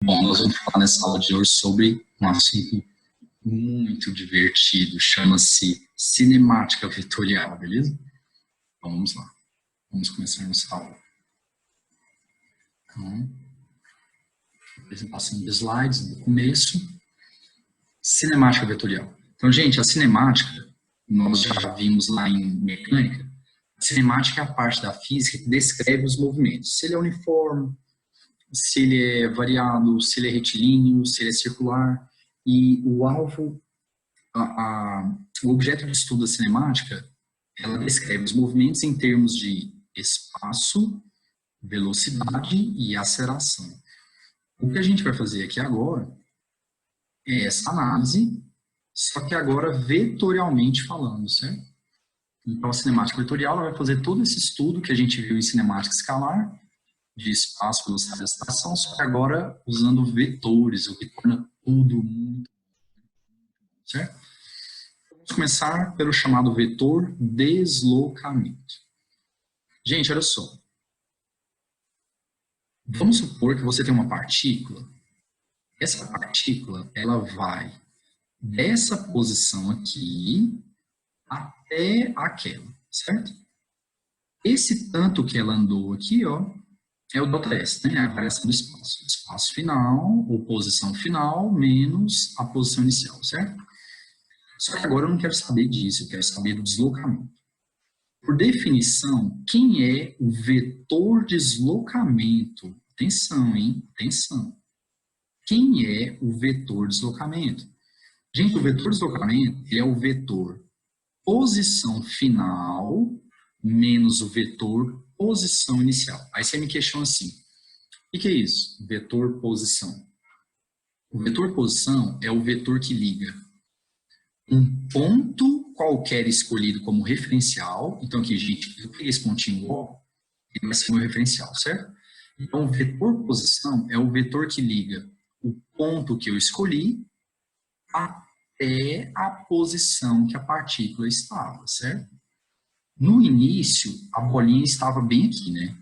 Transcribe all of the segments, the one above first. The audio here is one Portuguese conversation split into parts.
Bom, nós vamos falar nessa aula de hoje sobre um assunto muito divertido, chama-se cinemática vetorial, beleza? Então vamos lá, vamos começar nossa aula. Então, apresentação de slides do começo. Cinemática vetorial. Então, gente, a cinemática, nós já vimos lá em mecânica, a cinemática é a parte da física que descreve os movimentos. Se ele é uniforme, se ele é variado, se ele é retilíneo, se ele é circular. E o alvo, o objeto de estudo da cinemática, ela descreve os movimentos em termos de espaço, velocidade e aceleração. O que a gente vai fazer aqui agora é essa análise, só que agora vetorialmente falando, certo? Então, a cinemática vetorial ela vai fazer todo esse estudo que a gente viu em cinemática escalar, de espaço, velocidade e aceleração, só que agora usando vetores, o que torna tudo muito bom, certo? Vamos começar pelo chamado vetor deslocamento. Gente, olha só. Vamos supor que você tem uma partícula. Essa partícula, ela vai dessa posição aqui até aquela, certo? Esse tanto que ela andou aqui, ó, é o ΔS, né? A variação do espaço. Espaço final, ou posição final, menos a posição inicial, certo? Só que agora eu não quero saber disso, eu quero saber do deslocamento. Por definição, quem é o vetor deslocamento? Atenção, hein? Atenção. Quem é o vetor deslocamento? Gente, o vetor deslocamento é o vetor posição final menos o vetor posição inicial. Aí você me questiona assim, o que é isso? Vetor posição. O vetor posição é o vetor que liga um ponto qualquer escolhido como referencial. Então aqui, gente, eu peguei esse pontinho O, ele vai ser o meu referencial, certo? Então o vetor posição é o vetor que liga o ponto que eu escolhi até a posição que a partícula estava, certo? No início, a bolinha estava bem aqui, né?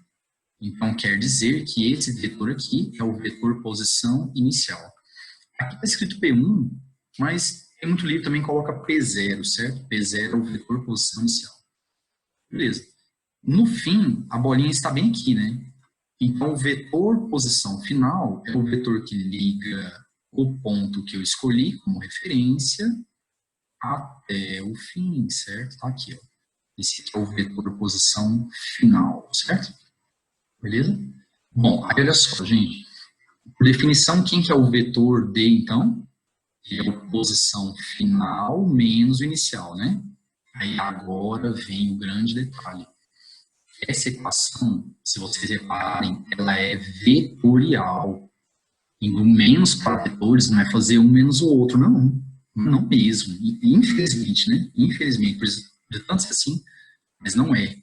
Então, quer dizer que esse vetor aqui é o vetor posição inicial. Aqui está escrito P1, mas tem muito livro também coloca P0, certo? P0 é o vetor posição inicial. Beleza. No fim, a bolinha está bem aqui, né? Então, o vetor posição final é o vetor que liga o ponto que eu escolhi como referência até o fim, certo? Está aqui, ó. Esse aqui é o vetor posição final, certo? Beleza? Bom, aí olha só, gente. Por definição, quem que é o vetor D, então? É a posição final menos o inicial, né? Aí agora vem o grande detalhe. Essa equação, se vocês reparem, ela é vetorial. Indo menos para vetores, não é fazer um menos o outro, não. Não mesmo. Infelizmente, né? Infelizmente, de tanto ser assim, mas não é.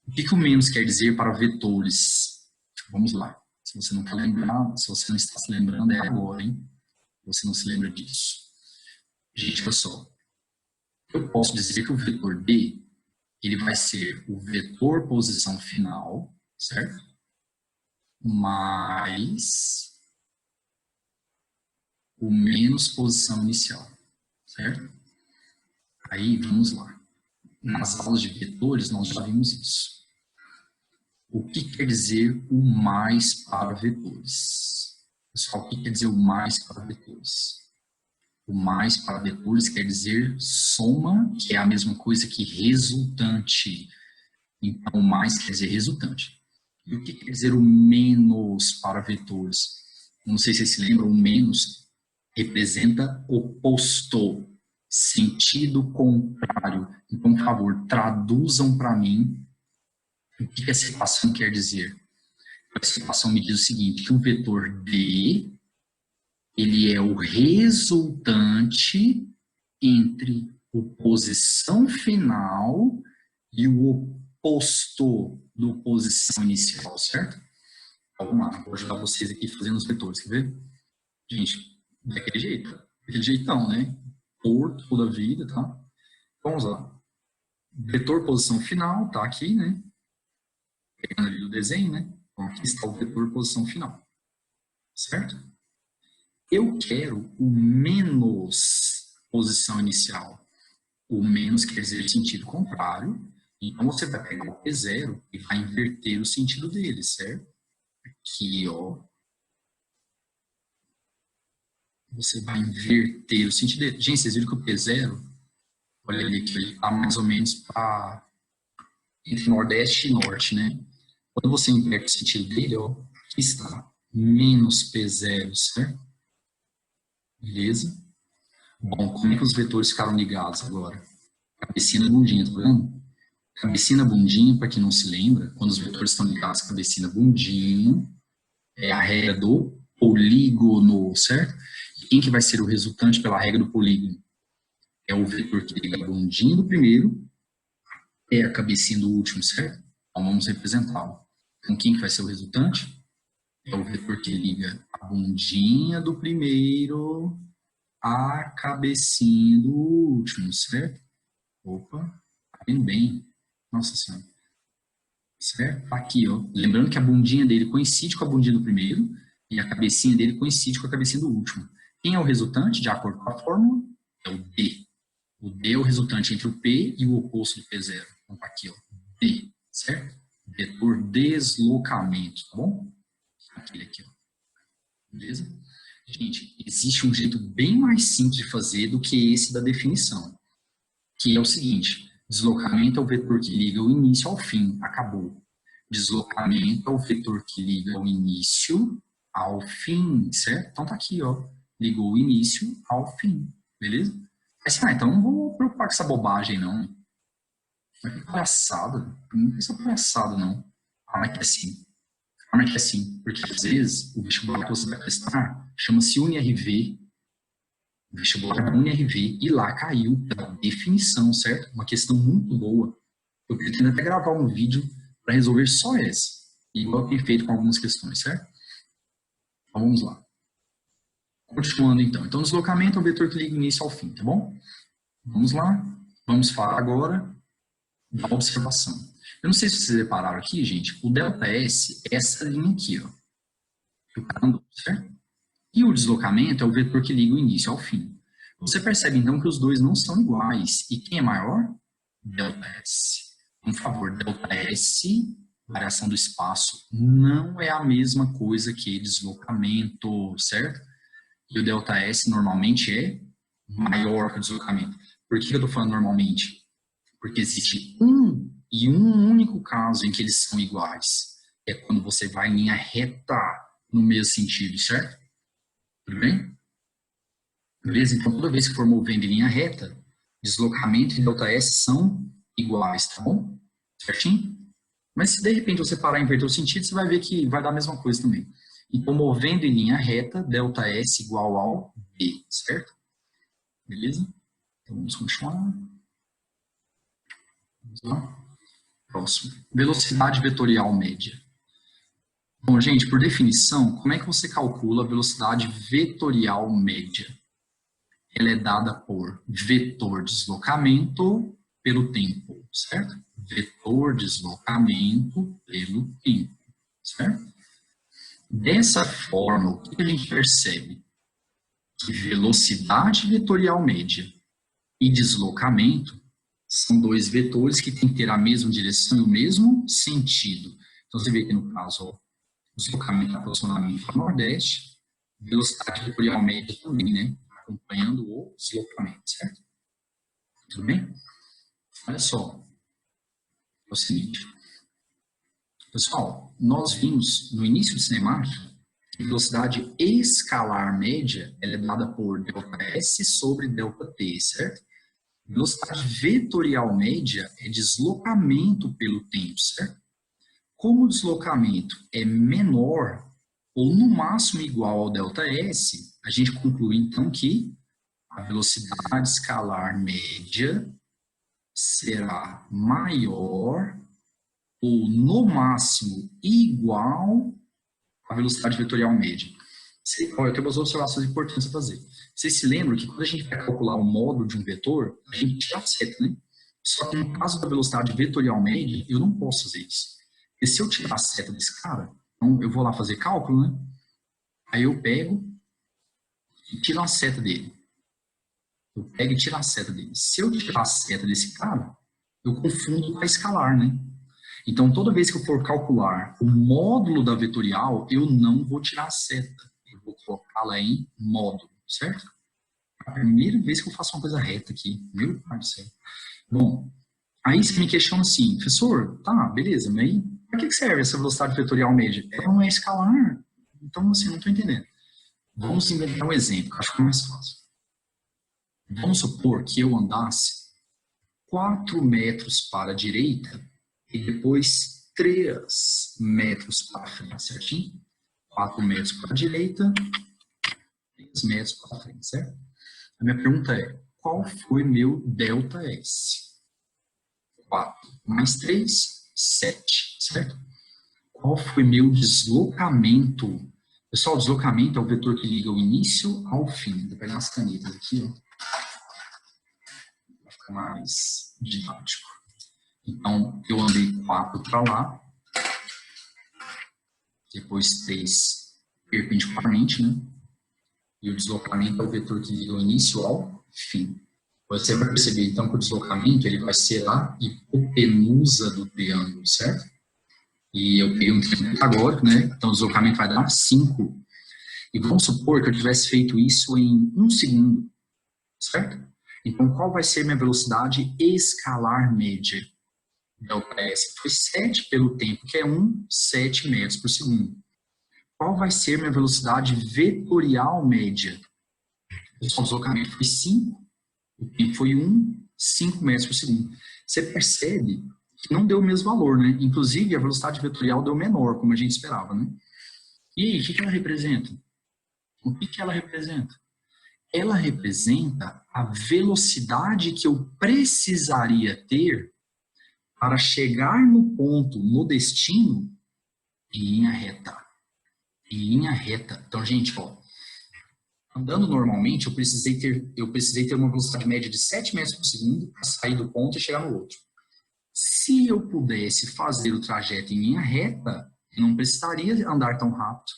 O que o menos quer dizer para vetores? Vamos lá. Se você não quer lembrar, se você não está se lembrando, é agora, hein? Você não se lembra disso. Gente, olha só. Eu posso dizer que o vetor B, ele vai ser o vetor posição final, certo? Mais o menos posição inicial, certo? Aí, vamos lá. Nas aulas de vetores, nós já vimos isso. O que quer dizer o mais para vetores? Pessoal, o que quer dizer o mais para vetores? O mais para vetores quer dizer soma, que é a mesma coisa que resultante. Então, o mais quer dizer resultante. E o que quer dizer o menos para vetores? Não sei se vocês se lembram, o menos representa oposto, sentido contrário. Então, por favor, traduzam para mim o que essa equação quer dizer. Essa equação me diz o seguinte, que o vetor D, ele é o resultante entre a posição final e o oposto do posição inicial, certo? Então, vamos lá, vou ajudar vocês aqui fazendo os vetores, quer ver? Gente, daquele jeito, daquele jeitão, né? Por toda a vida, tá? Vamos lá. Vetor posição final, tá aqui, né? Pegando ali o desenho, né? Então, aqui está o vetor posição final, certo? Eu quero o menos posição inicial. O menos quer dizer sentido contrário. Então, você vai pegar o P0 e vai inverter o sentido dele, certo? Aqui, ó. Você vai inverter o sentido dele. Gente, vocês viram que o P0, olha ali que ele está mais ou menos para entre Nordeste e Norte, né? Quando você inverte o sentido dele, ó, aqui está menos P0, certo? Beleza? Bom, como é que os vetores ficaram ligados agora? Cabecinha, bundinha, tá vendo? Cabecinha, bundinha, para quem não se lembra, quando os vetores estão ligados cabecinha, bundinha, é a regra do polígono, certo? E quem que vai ser o resultante pela regra do polígono? É o vetor que liga a bundinha do primeiro é a cabecinha do último, certo? Então vamos representá-lo. Então quem que vai ser o resultante? É o vetor que liga a bundinha do primeiro à cabecinha do último, certo? Opa, tá vendo bem? Nossa Senhora. Certo? Aqui, ó. Lembrando que a bundinha dele coincide com a bundinha do primeiro e a cabecinha dele coincide com a cabecinha do último. Quem é o resultante, de acordo com a fórmula? É o D. O D é o resultante entre o P e o oposto do P0. Então, tá aqui, ó. D, certo? Vetor deslocamento, tá bom? Aquele aqui, ó. Beleza? Gente, existe um jeito bem mais simples de fazer do que esse da definição, que é o seguinte: deslocamento é o vetor que liga o início ao fim, acabou. Deslocamento é o vetor que liga o início ao fim, certo? Então tá aqui, ó, ligou o início ao fim, beleza? Mas, então não vou preocupar com essa bobagem, não. Não é palhaçada, não é essa palhaçada, não. Mas que é assim. Mas que é assim, porque às vezes o vestibular que você vai prestar chama-se UniRV, o vestibular da UniRV, e lá caiu pela definição, certo? Uma questão muito boa. Eu pretendo até gravar um vídeo para resolver só essa, igual eu tenho feito com algumas questões, certo? Então vamos lá. Continuando então. Então, deslocamento é o vetor que liga o início ao fim, tá bom? Vamos lá. Vamos falar agora da observação. Eu não sei se vocês repararam aqui, gente, o ΔS é essa linha aqui, ó. Certo? E o deslocamento é o vetor que liga o início ao fim. Você percebe, então, que os dois não são iguais. E quem é maior? ΔS. Por favor, ΔS, variação do espaço, não é a mesma coisa que deslocamento, certo? E o ΔS normalmente é maior que o deslocamento. Por que eu estou falando normalmente? Porque existe um único caso em que eles são iguais. É quando você vai em linha reta no mesmo sentido, certo? Tudo bem? Beleza? Então, toda vez que for movendo em linha reta, deslocamento e ΔS são iguais, tá bom? Certinho? Mas se de repente você parar e inverter o sentido, você vai ver que vai dar a mesma coisa também. Então, movendo em linha reta, ΔS igual ao B, certo? Beleza? Então, vamos continuar. Vamos lá. Próximo. Velocidade vetorial média. Bom, gente, por definição, como é que você calcula a velocidade vetorial média? Ela é dada por vetor deslocamento pelo tempo, certo? Vetor deslocamento pelo tempo, certo? Dessa forma, o que a gente percebe? Que velocidade vetorial média e deslocamento são dois vetores que têm que ter a mesma direção e o mesmo sentido. Então, você vê que no caso, ó, deslocamento aproximadamente para o Nordeste, velocidade vetorial média também, né? Acompanhando o deslocamento, certo? Tudo bem? Olha só. É o seguinte. Pessoal, nós vimos no início do cinemático que velocidade escalar média ela é dada por ΔS sobre ΔT, certo? Velocidade vetorial média é deslocamento pelo tempo, certo? Como o deslocamento é menor ou no máximo igual ao ΔS, a gente conclui então que a velocidade escalar média será maior ou no máximo igual à velocidade vetorial média. Eu tenho umas observações importantes a fazer. Vocês se lembram que quando a gente vai calcular o módulo de um vetor, a gente tira a seta, né? Só que no caso da velocidade vetorial média, eu não posso fazer isso. Porque se eu tirar a seta desse cara, então eu vou lá fazer cálculo, né? Aí eu pego e tiro a seta dele. Eu pego e tiro a seta dele. Se eu tirar a seta desse cara, eu confundo com a escalar, né? Então, toda vez que eu for calcular o módulo da vetorial, eu não vou tirar a seta. Eu vou colocá-la em módulo, certo? É a primeira vez que eu faço uma coisa reta aqui. Meu pai do céu. Bom, aí você me questiona assim, professor, tá, beleza, mas aí, para que serve essa velocidade vetorial média? Ela não é escalar. Então, assim, não estou entendendo. Vamos inventar um exemplo, acho que é mais fácil. Vamos supor que eu andasse 4 metros para a direita e depois 3 metros para frente, certinho? 4 metros para a direita, 3 metros para frente, certo? A minha pergunta é, qual foi meu delta S? 4 mais 3, 7, certo? Qual foi meu deslocamento? Pessoal, o deslocamento é o vetor que liga o início ao fim. Vou pegar umas canetas aqui, ó, para ficar mais didático. Então, eu andei 4 para lá, depois 3 perpendicularmente, né? E o deslocamento é o vetor que liga o início ao fim. Você vai perceber, então, que o deslocamento ele vai ser a hipotenusa do triângulo, certo? E eu peguei um triângulo pitagórico, né? Então, o deslocamento vai dar 5. E vamos supor que eu tivesse feito isso em 1 segundo, certo? Então, qual vai ser minha velocidade escalar média? Delta S foi 7 pelo tempo, que é 7 metros por segundo. Qual vai ser minha velocidade vetorial média? O deslocamento foi 5, o tempo foi 5 metros por segundo. Você percebe que não deu o mesmo valor, né? Inclusive, a velocidade vetorial deu menor, como a gente esperava, né? E aí, o que ela representa? O que ela representa? Ela representa a velocidade que eu precisaria ter para chegar no ponto, no destino, em linha reta. Em linha reta. Então, gente, ó, andando normalmente, eu precisei ter uma velocidade média de 7 metros por segundo para sair do ponto e chegar no outro. Se eu pudesse fazer o trajeto em linha reta, eu não precisaria andar tão rápido.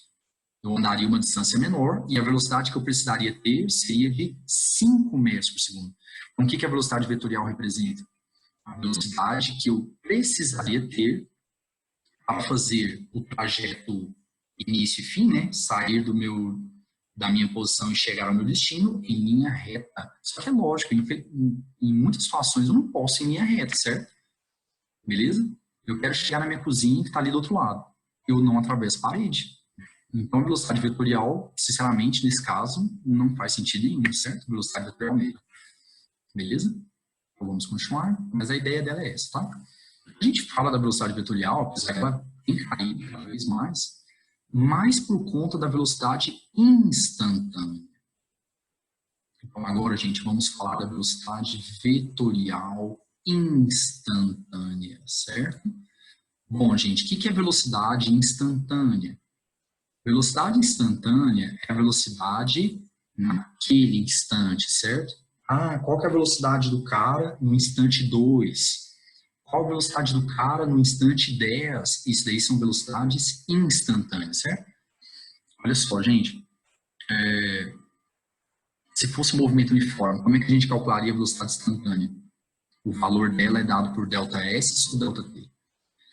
Eu andaria uma distância menor e a velocidade que eu precisaria ter seria de 5 metros por segundo. Então, o que a velocidade vetorial representa? A velocidade que eu precisaria ter para fazer o trajeto início e fim, né? Sair da minha posição e chegar ao meu destino em linha reta. Só que é lógico, em muitas situações eu não posso ir em linha reta, certo? Beleza? Eu quero chegar na minha cozinha que está ali do outro lado. Eu não atravesso a parede. Então, a velocidade vetorial, sinceramente, nesse caso, não faz sentido nenhum, certo? Velocidade vetorial mesmo. Beleza? Então, vamos continuar, mas a ideia dela é essa, tá? A gente fala da velocidade vetorial, apesar que ela tem caído cada vez mais por conta da velocidade instantânea. Então, agora, gente, vamos falar da velocidade vetorial instantânea, certo? Bom, gente, o que é velocidade instantânea? Velocidade instantânea é a velocidade naquele instante, certo? Ah, qual que é a velocidade do cara no instante 2? Qual a velocidade do cara no instante 10? Isso daí são velocidades instantâneas, certo? Olha só, gente. Se fosse um movimento uniforme, como é que a gente calcularia a velocidade instantânea? O valor dela é dado por delta S sobre delta T.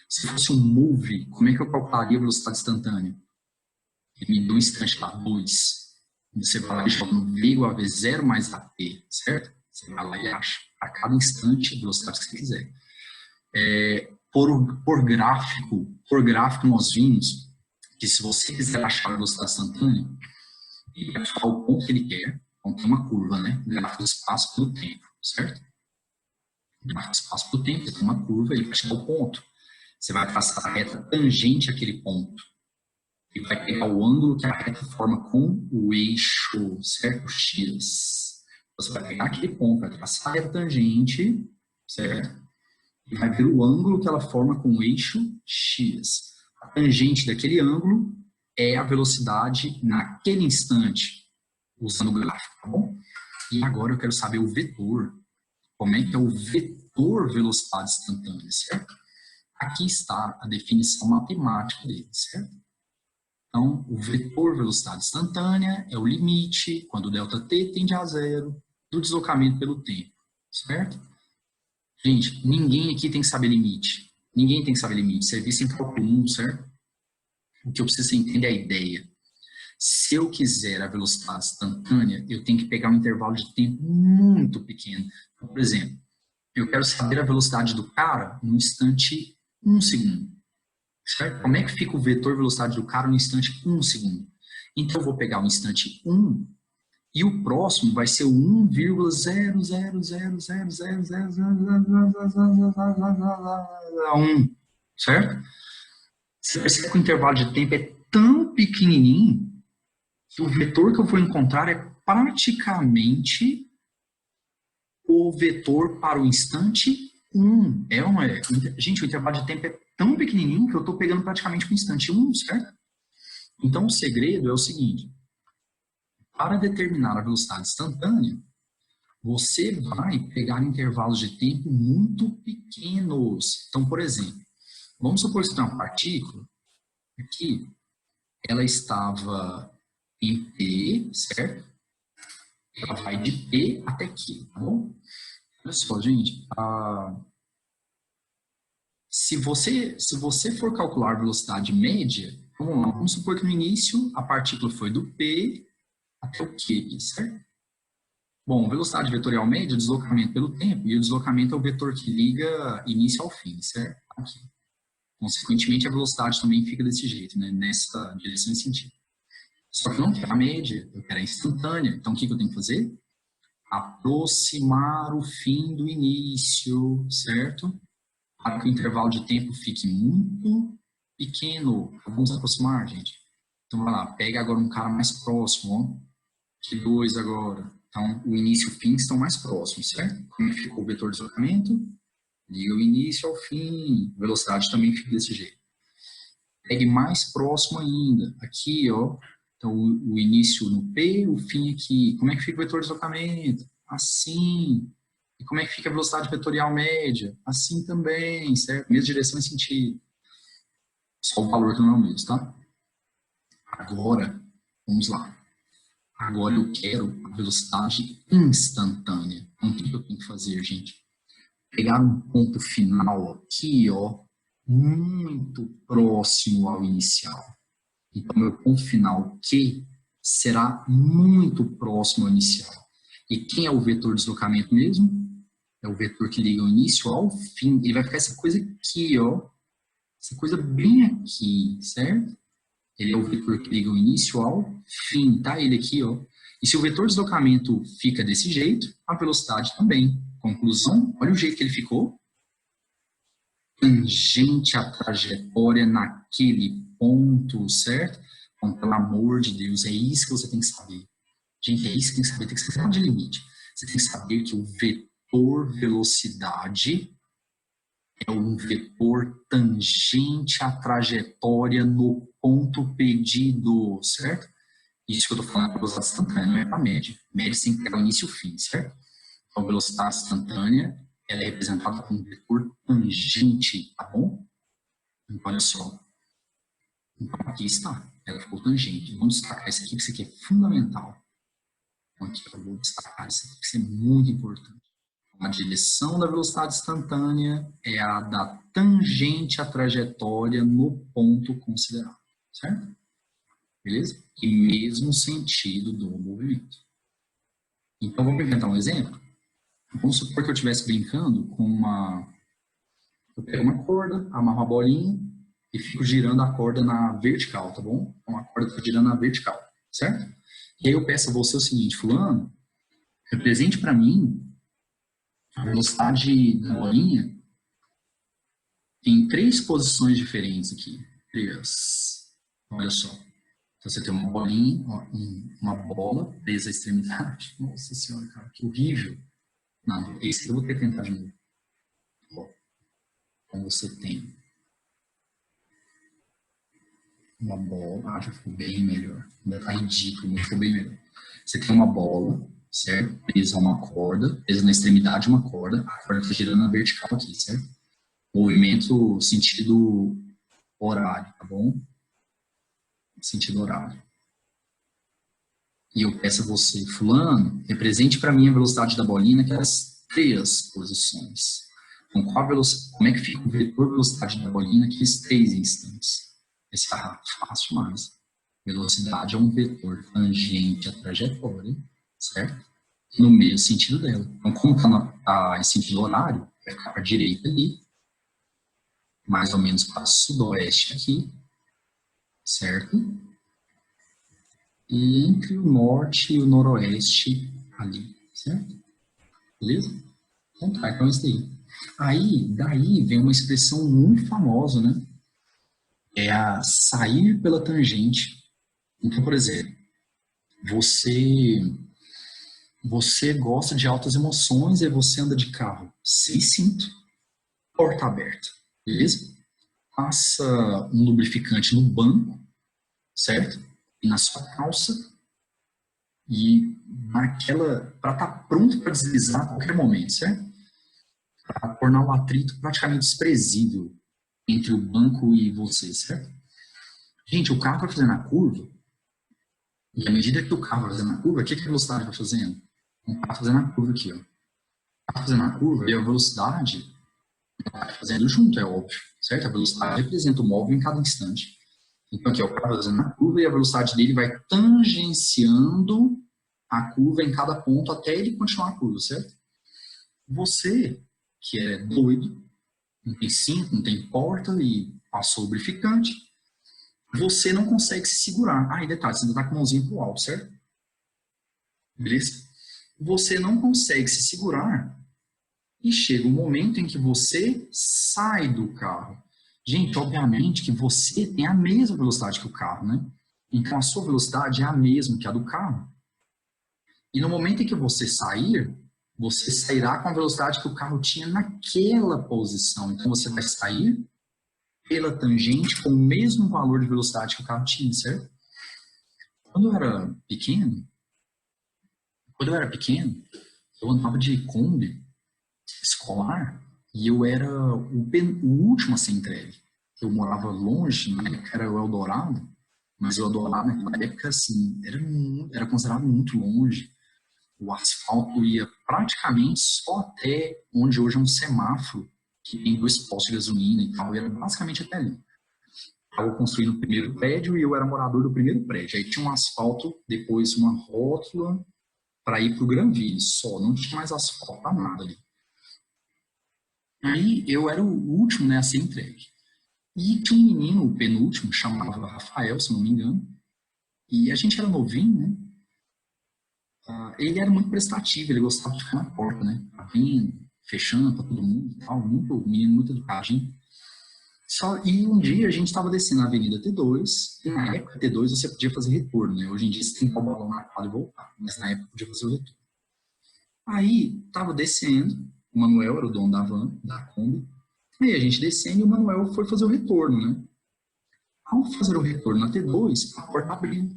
Se fosse um move, como é que eu calcularia a velocidade instantânea? Ele me deu um instante lá, 2. Você vai lá e joga no V igual a V0 mais AT, certo? Você vai lá e acha a cada instante a velocidade que você quiser. Por gráfico nós vimos que se você quiser achar a velocidade instantânea, ele vai falar o ponto que ele quer, então tem uma curva, né? Gráfico do espaço pelo tempo, certo? Gráfico do espaço pelo tempo, tem uma curva, ele vai chegar ao ponto. Você vai traçar a reta tangente àquele ponto. E vai pegar o ângulo que a reta forma com o eixo, certo? X. Você vai pegar aquele ponto, vai traçar a reta tangente, certo? E vai ver o ângulo que ela forma com o eixo X. A tangente daquele ângulo é a velocidade naquele instante, usando o gráfico, tá bom? E agora eu quero saber o vetor. Como é que é o vetor velocidade instantânea, certo? Aqui está a definição matemática dele, certo? Então, o vetor velocidade instantânea é o limite, quando o ΔT tende a zero, do deslocamento pelo tempo, certo? Gente, ninguém aqui tem que saber limite. Ninguém tem que saber limite. Serviço em cálculo 1, certo? O que eu preciso entender é a ideia. Se eu quiser a velocidade instantânea, eu tenho que pegar um intervalo de tempo muito pequeno. Então, por exemplo, eu quero saber a velocidade do cara no instante 1 segundo. Certo? Como é que fica o vetor velocidade do cara no instante 1 segundo? Então, eu vou pegar o instante 1 e o próximo vai ser o 1,000000001, certo? Você percebe que o intervalo de tempo é tão pequenininho que o vetor que eu vou encontrar é praticamente o vetor para o instante 1. É ou não é? Gente, o intervalo de tempo é tão pequenininho que eu estou pegando praticamente o instante 1, certo? Então, o segredo é o seguinte. Para determinar a velocidade instantânea, você vai pegar intervalos de tempo muito pequenos. Então, por exemplo, vamos supor que você tem uma partícula aqui, ela estava em P, certo? Ela vai de P até Q, tá bom? Olha só, gente, se você for calcular a velocidade média, vamos supor que no início a partícula foi do P até o Q, certo? Bom, velocidade vetorial média é o deslocamento pelo tempo, e o deslocamento é o vetor que liga início ao fim, certo? Aqui. Consequentemente, a velocidade também fica desse jeito, né? Nessa direção e sentido. Só que eu não quero a média, eu quero a instantânea. Então, o que eu tenho que fazer? Aproximar o fim do início, certo? Para que o intervalo de tempo fique muito pequeno. Vamos aproximar, gente. Então, vai lá, pega agora um cara mais próximo, ó. Q2 agora. Então, o início e o fim estão mais próximos, certo? Como ficou o vetor de deslocamento? Liga o início ao fim. Velocidade também fica desse jeito. Pegue mais próximo ainda. Aqui, ó. Então, o início no P, o fim aqui. Como é que fica o vetor de deslocamento? Assim. E como é que fica a velocidade vetorial média? Assim também, certo? Mesma direção e sentido. Só o valor que não é o mesmo, tá? Agora, vamos lá. Agora eu quero a velocidade instantânea. Então, o que eu tenho que fazer, gente? Pegar um ponto final aqui, ó, muito próximo ao inicial. Então, meu ponto final Q será muito próximo ao inicial. E quem é o vetor de deslocamento mesmo? É o vetor que liga o início ao fim. Ele vai ficar essa coisa aqui, ó. Essa coisa bem aqui, certo? Ele é o vetor que liga o início ao fim, tá? Ele aqui, ó. E se o vetor de deslocamento fica desse jeito, a velocidade também. Conclusão, olha o jeito que ele ficou. Tangente à trajetória naquele ponto, certo? Então, pelo amor de Deus, é isso que você tem que saber. Gente, é isso que tem que saber. Tem que saber de limite. Você tem que saber que o vetor velocidade é um vetor tangente à trajetória no ponto pedido, certo? Isso que eu estou falando é velocidade instantânea, não é para média. Média tem que ter o início e o fim, certo? Então, velocidade instantânea, ela é representada por um vetor tangente, tá bom? Então, olha só. Então, aqui está. Ela ficou tangente. Vamos destacar isso aqui, que isso aqui é fundamental. Então, aqui eu vou destacar isso aqui, que isso é muito importante. A direção da velocidade instantânea é a da tangente à trajetória no ponto considerado, certo? Beleza? E mesmo sentido do movimento. Então, vamos inventar um exemplo? Vamos supor que eu estivesse brincando com uma... Eu pego uma corda, amarro a bolinha e fico girando a corda na vertical, tá bom? Então, a corda está girando na vertical, certo? E aí eu peço a você o seguinte, fulano, represente para mim a velocidade da bolinha em 3 posições diferentes aqui. 3. Olha só. Então, você tem uma bolinha, uma bola presa à extremidade. Nossa senhora, cara, que horrível. Não, esse eu vou ter que tentar de novo. Então, você tem uma bola. Já ficou bem melhor. Ainda tá ridículo, mas ficou bem melhor. Você tem uma bola, certo? Presa a uma corda, presa na extremidade de uma corda. A corda está girando na vertical aqui, certo? Movimento sentido horário, tá bom? sentido horário. E eu peço a você, fulano, represente para mim a velocidade da bolinha naquelas 3 posições. Então, como é que fica o vetor velocidade da bolinha naqueles 3 instantes? Esse é rápido, fácil demais. Velocidade é um vetor tangente à trajetória, certo? No mesmo sentido dela. Então, como está em sentido horário, vai ficar para a direita ali, mais ou menos para sudoeste aqui, certo? E entre o norte e o noroeste ali, certo? Beleza? Então tá, então é isso daí. Daí vem uma expressão muito famosa, né? É a sair pela tangente. Então, por exemplo, você gosta de altas emoções e você anda de carro sem cinto, porta aberta, beleza? Passa um lubrificante no banco, certo? E na sua calça, e naquela, para estar pronto para deslizar a qualquer momento, certo? Para tornar o atrito praticamente desprezível entre o banco e você, certo? Gente, o carro vai fazendo a curva, e à medida que o carro vai fazendo a curva, o que a velocidade vai fazendo? O carro fazendo a curva aqui, ó. O carro fazendo a curva e a velocidade vai fazendo junto, é óbvio, certo? A velocidade representa o móvel em cada instante. Então aqui, ó, o carro fazendo a curva e a velocidade dele vai tangenciando a curva em cada ponto até ele continuar a curva, certo? Você, que é doido, não tem cinto, não tem porta e passou lubrificante, você não consegue se segurar. Ah, e detalhe, você ainda está com a mãozinha pro alto, certo? Beleza? Você não consegue se segurar e chega um momento em que você sai do carro. Gente, obviamente que você tem a mesma velocidade que o carro, né? Então a sua velocidade é a mesma que a do carro. E no momento em que você sair, você sairá com a velocidade que o carro tinha naquela posição. Então você vai sair pela tangente com o mesmo valor de velocidade que o carro tinha, certo? Quando eu era pequeno, eu andava de Kombi escolar e eu era o último a ser entregue. Eu morava longe, na época era o Eldorado, mas o Eldorado naquela época assim, era considerado muito longe. O asfalto ia praticamente só até onde hoje é um semáforo, que tem 2 postos de gasolina e tal, e era basicamente até ali. Estava construindo o primeiro prédio e eu era morador do primeiro prédio. Aí tinha um asfalto, depois uma rótula para ir para o Granville, só, não tinha mais asfalto para nada ali. Aí eu era o último, né, a ser entregue. E tinha um menino, o penúltimo, chamava Rafael, se não me engano, e a gente era novinho, né? Ele era muito prestativo, ele gostava de ficar na porta, né? Abrindo, fechando para todo mundo e tal, muito menino, muito educado. E um dia a gente estava descendo a Avenida T2, e na época T2 você podia fazer retorno, né? Hoje em dia você tem que pôr o balão na quadra e voltar, mas na época podia fazer o retorno. Aí, estava descendo, o Manuel era o dono da van, da Kombi, aí a gente descendo e o Manuel foi fazer o retorno, né? Ao fazer o retorno na T2, a porta abriu.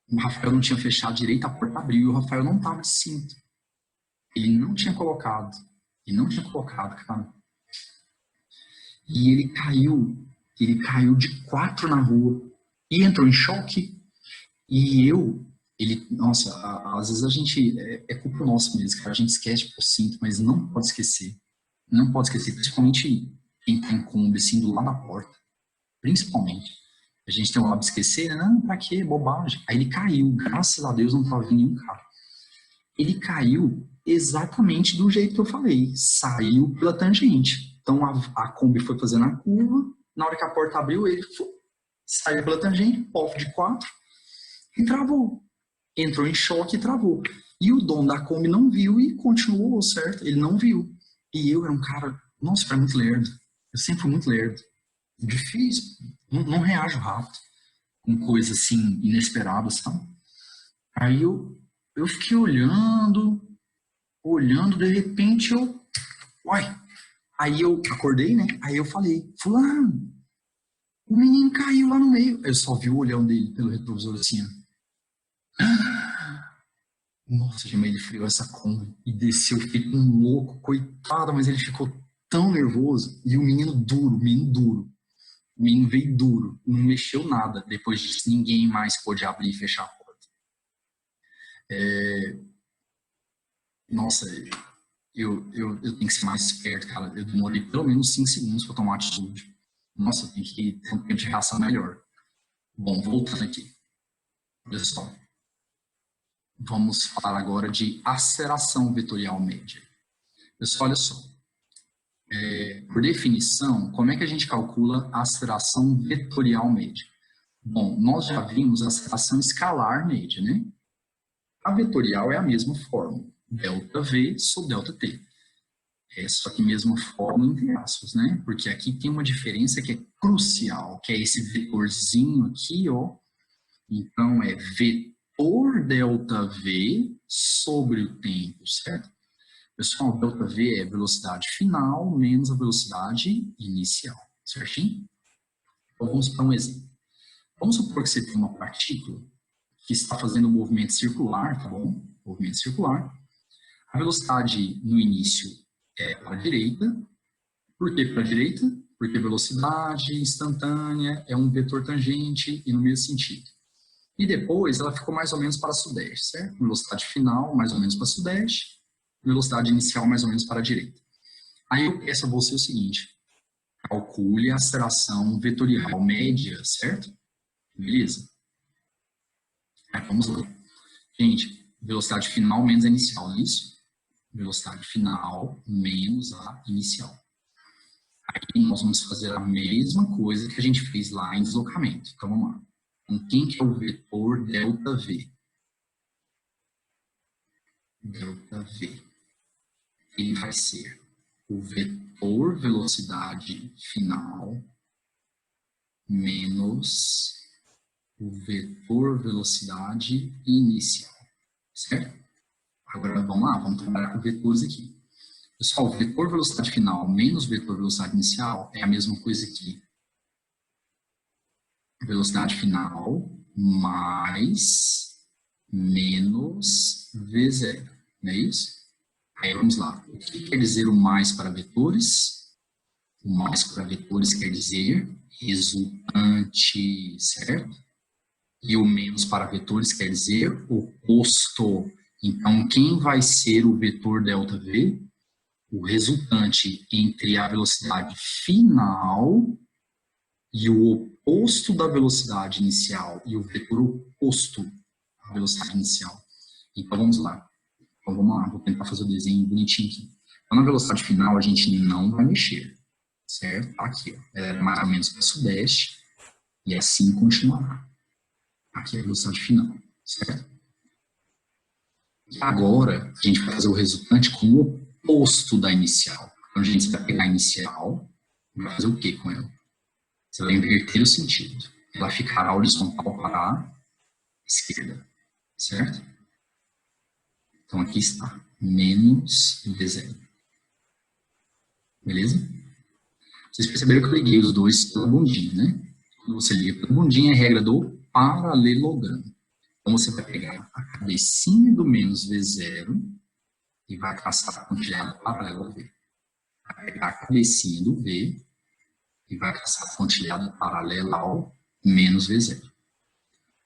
O Rafael não tinha fechado direito, a porta abriu e o Rafael não estava de cinto. Ele não tinha colocado. Cara. E ele caiu de 4 na rua e entrou em choque. E nossa, às vezes a gente, é culpa nossa mesmo, cara, a gente esquece por cinto, mas não pode esquecer. Não pode esquecer, principalmente quem tem Kombi, assim, do lado da porta. Principalmente. A gente tem o hábito de esquecer, né? Não, pra quê? Bobagem. Aí ele caiu, graças a Deus não estava vindo nenhum carro. Ele caiu exatamente do jeito que eu falei, saiu pela tangente. Então a Kombi foi fazendo a curva, na hora que a porta abriu, ele saiu pela tangente, POF de 4, e travou. Entrou em choque e travou. E o dono da Kombi não viu e continuou, certo? Ele não viu. E eu era um cara, nossa, eu era muito lerdo. Eu sempre fui muito lerdo. Difícil, não reajo rápido com coisas assim inesperadas, sabe? Aí eu fiquei olhando, de repente uai, aí eu acordei, né? Aí eu falei, fulano, o menino caiu lá no meio. Aí eu só vi o olhão dele pelo retrovisor assim, ó. Nossa, já ele friou essa Kombi e desceu, fiquei um louco, coitado, mas ele ficou tão nervoso. E o menino duro. O menino veio duro, não mexeu nada. Depois disso, ninguém mais pôde abrir e fechar a porta. Nossa, eu tenho que ser mais esperto, cara. Eu demorei pelo menos 5 segundos para tomar atitude. Nossa, eu tenho que ter um tempo de reação melhor. Bom, voltando aqui. Olha só. Vamos falar agora de aceleração vetorial média. Pessoal, olha só. Por definição, como é que a gente calcula a aceleração vetorial média? Bom, nós já vimos a aceleração escalar média, né? A vetorial é a mesma fórmula, ΔV sobre ΔT. Só que mesma fórmula entre aspas, né? Porque aqui tem uma diferença que é crucial, que é esse vetorzinho aqui, ó. Então, é vetor ΔV sobre o tempo, certo? Pessoal, ΔV é velocidade final menos a velocidade inicial, certinho? Então, vamos para um exemplo. Vamos supor que você tem uma partícula que está fazendo um movimento circular, tá bom? Movimento circular. A velocidade no início é para a direita. Por que para a direita? Porque a velocidade instantânea é um vetor tangente e no mesmo sentido. E depois ela ficou mais ou menos para sudeste, certo? Velocidade final mais ou menos para sudeste, velocidade inicial mais ou menos para a direita. Aí eu peço a você o seguinte, calcule a aceleração vetorial média, certo? Beleza? Aí vamos lá. Gente, velocidade final menos a inicial, não é isso? Velocidade final menos a inicial. Aí nós vamos fazer a mesma coisa que a gente fez lá em deslocamento. Então vamos lá. Então, quem que é o vetor ΔV? ΔV. Ele vai ser o vetor velocidade final menos o vetor velocidade inicial, certo? Agora vamos lá, vamos trabalhar com vetores aqui. Pessoal, o vetor velocidade final menos vetor velocidade inicial é a mesma coisa que velocidade final mais menos V0, não é isso? Aí vamos lá. O que quer dizer o mais para vetores? O mais para vetores quer dizer resultante, certo? E o menos para vetores quer dizer oposto. Então, quem vai ser o vetor ΔV? O resultante entre a velocidade final e o oposto da velocidade inicial, e o vetor oposto à velocidade inicial. Então, vamos lá. Então, vamos lá, vou tentar fazer o desenho bonitinho aqui. Então, na velocidade final, a gente não vai mexer, certo? Aqui, ó, é mais ou menos para sudeste, e assim continuará. Aqui é a velocidade final, certo? E agora, a gente vai fazer o resultante com o oposto da inicial. Então, a gente vai pegar a inicial e vai fazer o que com ela? Você vai inverter o sentido. Ela ficará horizontal para a esquerda, certo? Então, aqui está, menos V0. Beleza? Vocês perceberam que eu liguei os dois pela bundinha, né? Quando você liga pela bundinha, é a regra do paralelogramo. Então, você vai pegar a cabecinha do menos V0 e vai traçar a pontilhada paralela ao V. Vai pegar a cabecinha do V e vai traçar a pontilhada paralela ao menos V0.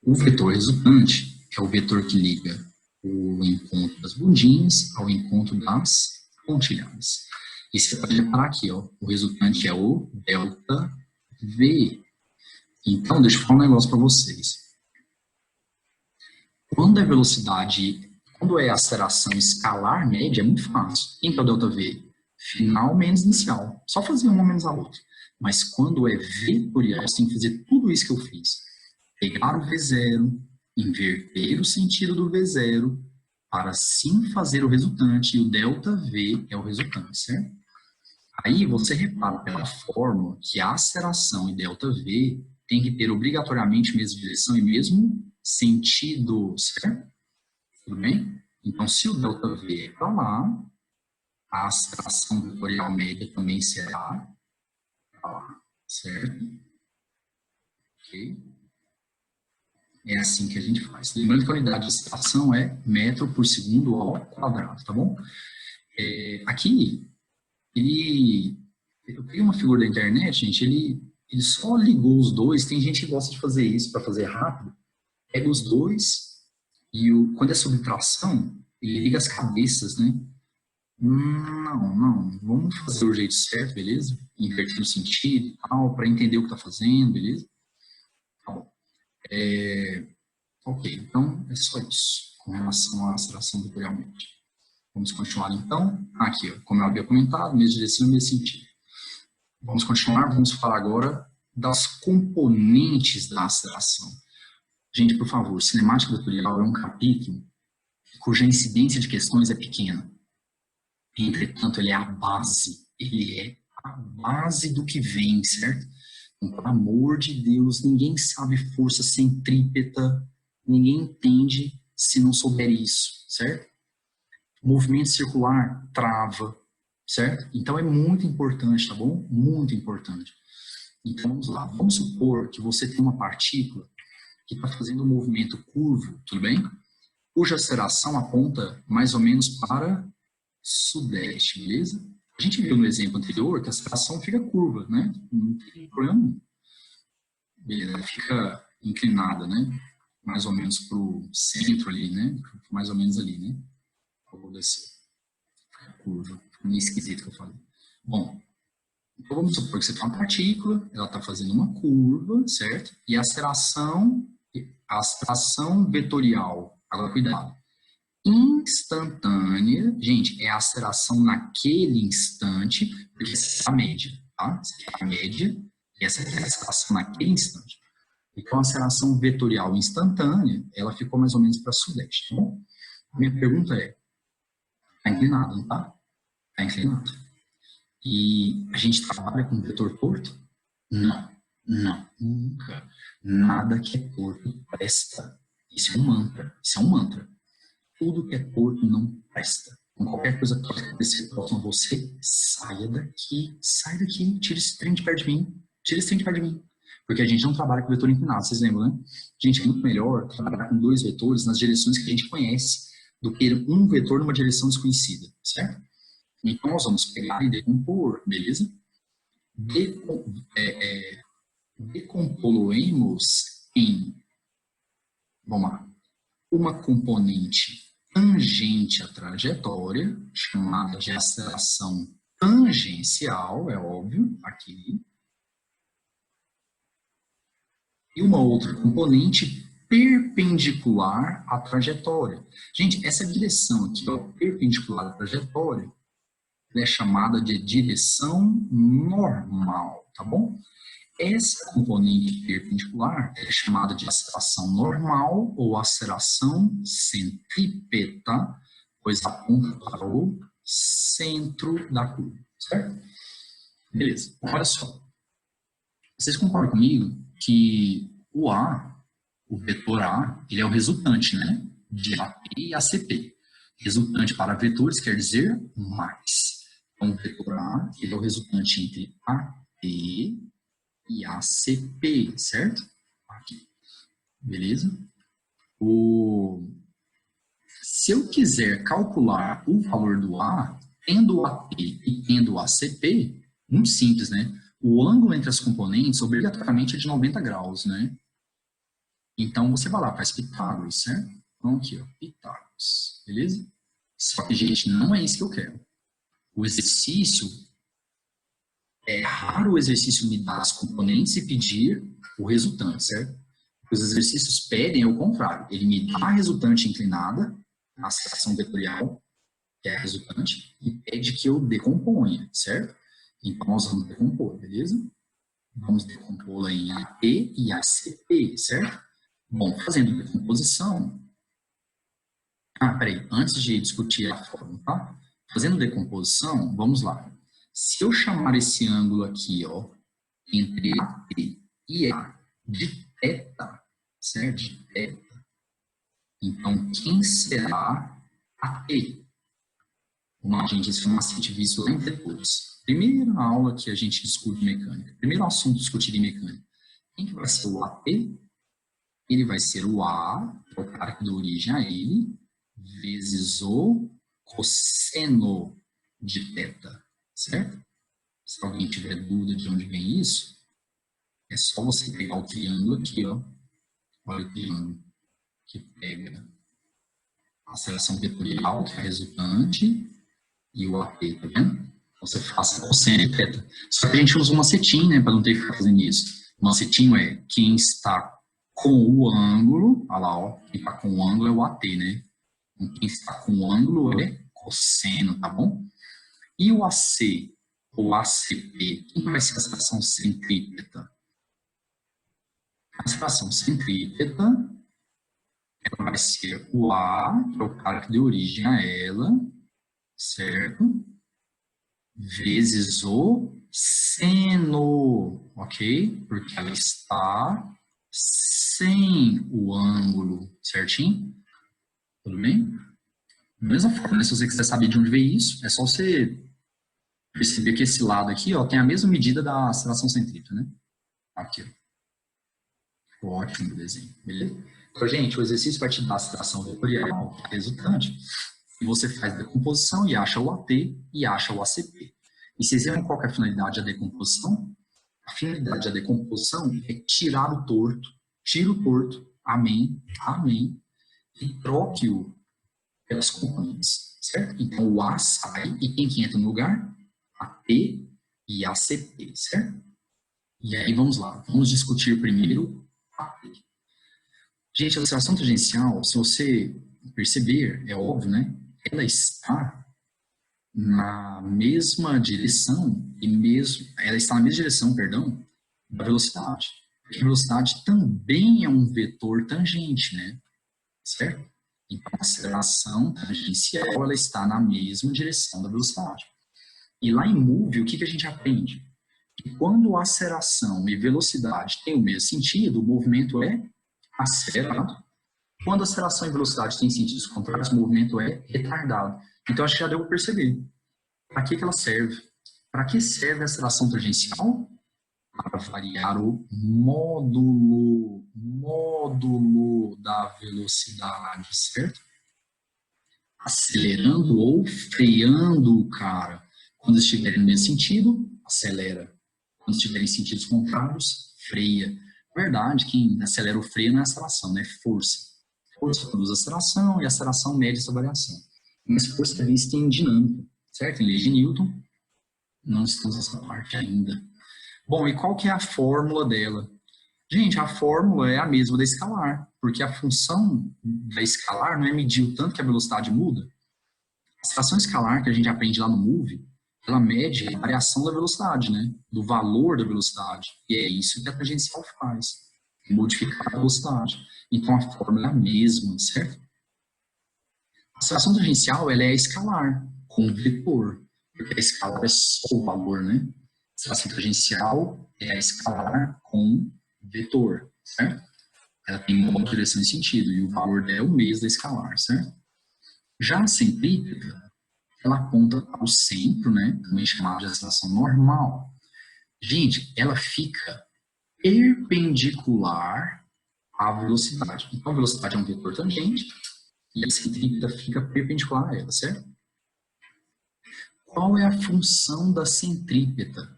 O vetor resultante é o vetor que liga o encontro das bundinhas ao encontro das pontilhadas. E você pode reparar aqui, ó, o resultante é o ΔV. Então, deixa eu falar um negócio para vocês. Quando é a aceleração escalar média, é muito fácil. Quem que é o ΔV? Final menos inicial. Só fazer uma menos a outra. Mas quando é vetorial, você tem que fazer tudo isso que eu fiz. Pegar o V0, inverter o sentido do V0, para sim fazer o resultante, e o ΔV é o resultante, certo? Aí você repara pela fórmula que a aceleração e ΔV tem que ter obrigatoriamente mesma direção e mesmo sentido, certo? Tudo bem? Então, se o ΔV é para lá, a aceleração vetorial média também será para lá, certo? Ok? É assim que a gente faz. Lembrando que a unidade de aceleração é metro por segundo ao quadrado, tá bom? Aqui, eu peguei uma figura da internet, gente, Ele só ligou os dois. Tem gente que gosta de fazer isso para fazer rápido. Pega os dois e quando é subtração, ele liga as cabeças, né? Não. Vamos fazer o jeito certo, beleza? Inverter o sentido e tal, para entender o que está fazendo, beleza? Tá bom. Ok, então é só isso com relação à aceleração vetorialmente. Vamos continuar então. Aqui, ó, como eu havia comentado, mesma direção e mesmo sentido. Vamos continuar, vamos falar agora das componentes da aceleração. Gente, por favor, cinemática vetorial é um capítulo cuja incidência de questões é pequena. Entretanto, ele é a base. Ele é a base do que vem, certo? Então, pelo amor de Deus, ninguém sabe força centrípeta, ninguém entende se não souber isso, certo? Movimento circular trava, certo? Então é muito importante, tá bom? Muito importante. Então vamos lá. Vamos supor que você tem uma partícula que está fazendo um movimento curvo, tudo bem? Cuja aceleração aponta mais ou menos para sudeste, beleza? A gente viu no exemplo anterior que a aceleração fica curva, né? Não tem problema nenhum. Beleza, ela fica inclinada, né? Mais ou menos para o centro ali, né? Mais ou menos ali, né? Vou descer. Curva. Meio esquisito que eu falei. Bom, então vamos supor que você tem uma partícula, ela está fazendo uma curva, certo? E a aceleração vetorial, agora cuidado, instantânea, gente, é a aceleração naquele instante, porque essa é a média, tá? Essa é a média, e essa é a aceleração naquele instante. Então, a aceleração vetorial instantânea, ela ficou mais ou menos para sudeste, tá bom? A minha pergunta é, está inclinado, não está? Está inclinado. E a gente trabalha com vetor torto? Não, nunca. Nada que é torto presta. Isso é um mantra. Tudo que é torto não presta. Então, qualquer coisa que pode acontecer próximo a você, sai daqui, tira esse trem de perto de mim, porque a gente não trabalha com vetor inclinado, vocês lembram, né? Gente, é muito melhor trabalhar com dois vetores nas direções que a gente conhece, do que um vetor numa direção desconhecida, certo? Então, nós vamos pegar e decompor, beleza? Decompoluemos em, vamos lá, uma componente tangente à trajetória, chamada de aceleração tangencial, é óbvio, aqui, e uma outra componente perpendicular à trajetória. Gente, essa direção aqui, ó, perpendicular à trajetória, é chamada de direção normal, tá bom? Essa componente perpendicular é chamada de aceleração normal ou aceleração centrípeta, pois aponta para o centro da curva, certo? Beleza, olha só. Vocês concordam comigo que o A, o vetor A, ele é o resultante, né? De AP e ACP. Resultante para vetores quer dizer mais. Então, o vetor A, ele é o resultante entre AP e ACP, certo? Aqui. Beleza? Se eu quiser calcular o valor do A, tendo o AP e tendo o ACP, muito simples, né? O ângulo entre as componentes obrigatoriamente é de 90 graus, né? Então, você vai lá, faz Pitágoras, certo? Então, aqui, ó, Pitágoras, beleza? Só que, gente, não é isso que eu quero. O exercício, é raro o exercício me dar as componentes e pedir o resultante, certo? Os exercícios pedem o contrário. Ele me dá a resultante inclinada, a aceleração vetorial, que é a resultante, e pede que eu decomponha, certo? Então, nós vamos decompor, beleza? Vamos decompô-la em AP e ACP, certo? Bom, fazendo decomposição... peraí, antes de discutir a forma, tá? Fazendo decomposição, vamos lá. Se eu chamar esse ângulo aqui, ó, entre AP e A de θ, certo? De θ. Então, quem será AP? Como a gente, esse foi um macete visto lá em vetores. Primeira aula que a gente discute mecânica. Primeiro assunto discutido em mecânica. Quem que vai ser o AP? Ele vai ser o A, que é o cara que dá origem a ele, vezes o cosseno de θ, certo? Se alguém tiver dúvida de onde vem isso, É só você pegar o triângulo aqui, ó. Olha o triângulo que pega a aceleração vetorial, que é a resultante, e o AP, tá vendo? Então, você faz cosseno e teta. Só que a gente usa um macetinho, né, para não ter que ficar fazendo isso. O macetinho é quem está com o ângulo, olha lá, ó, quem está com o ângulo é o AT, né? Então, quem está com o ângulo é cosseno, tá bom? E o AC, ou ACP, quem vai ser a aceleração centrípeta? A aceleração centrípeta, ela vai ser o A, que é o cara que deu origem a ela, certo? Vezes o seno, ok? Porque ela está sem o ângulo, certinho? Tudo bem? Da mesma forma, né? Se você quiser saber de onde veio isso, é só você perceber que esse lado aqui, ó, tem a mesma medida da aceleração centrípeta, né? Aqui, ó. Ótimo desenho, beleza? Então, gente, o exercício vai te dar a aceleração vetorial resultante. E você faz a decomposição e acha o AT e acha o ACP. E vocês viram qual que é a finalidade da decomposição? A finalidade da decomposição é tirar o torto, tira o torto, amém, amém, e troque-o pelas componentes, certo? Então, o A sai, e quem que entra no lugar? AT e ACP, certo? E aí, vamos lá, vamos discutir primeiro AT. Gente, a aceleração tangencial, se você perceber, é óbvio, né? Ela está na mesma direção ela está na mesma direção, perdão, da velocidade. Porque a velocidade também é um vetor tangente, né? Certo? Então, a aceleração tangencial, ela está na mesma direção da velocidade. E lá em Move, o que a gente aprende? Que quando a aceleração e velocidade têm o mesmo sentido, o movimento é acelerado. Quando a aceleração e velocidade têm sentidos contrários, o movimento é retardado. Então, acho que já deu para perceber. Para que ela serve? Para que serve a aceleração tangencial? Para variar o módulo da velocidade, certo? Acelerando ou freando o cara. Quando estiver no mesmo sentido, acelera. Quando estiver em sentidos contrários, freia. Verdade, quem acelera ou freia não é aceleração, né? Força. Força produz aceleração e a aceleração mede essa variação. Mas força é vista em dinâmica, certo? Em lei de Newton, não estamos nessa parte ainda. Bom, e qual que é a fórmula dela? Gente, a fórmula é a mesma da escalar, porque a função da escalar não é medir o tanto que a velocidade muda. A aceleração escalar que a gente aprende lá no Move, ela mede a variação da velocidade, né? Do valor da velocidade. E é isso que a tangencial faz, modificar a velocidade. Então, a fórmula é a mesma, certo? A aceleração tangencial, ela é escalar, com vetor. Porque a escalar é só o valor, né? A aceleração tangencial é a escalar com vetor, certo? Ela tem modo, direção e sentido, e o valor dela é o mesmo da escalar, certo? Já a centrípeta, ela aponta para o centro, né? Também chamada de aceleração normal. Gente, ela fica perpendicular à velocidade. Então, a velocidade é um vetor tangente, e a centrípeta fica perpendicular a ela, certo? Qual é a função da centrípeta?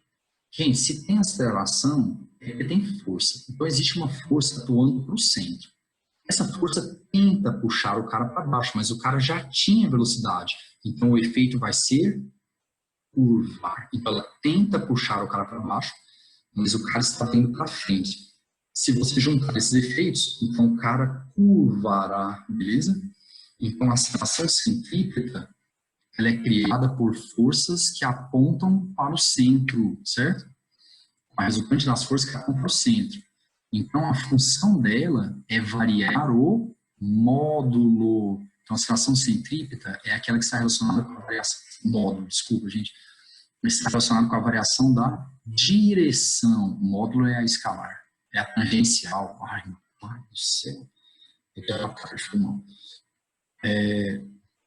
Gente, se tem aceleração, é porque tem força. Então, existe uma força atuando para o centro. Essa força tenta puxar o cara para baixo, mas o cara já tinha velocidade. Então, o efeito vai ser curvar. Então, ela tenta puxar o cara para baixo, mas o cara está vindo para frente. Se você juntar esses efeitos, então o cara curvará, beleza? Então, a aceleração centrípeta, ela é criada por forças que apontam para o centro, certo? A resultante das forças que apontam para o centro. Então, a função dela é variar o módulo. Então, a aceleração centrípeta é aquela que está relacionada com a variação. Módulo, desculpa, gente. Está relacionada com a variação da direção. O módulo é a escalar. É a tangencial. Ai, meu pai do céu.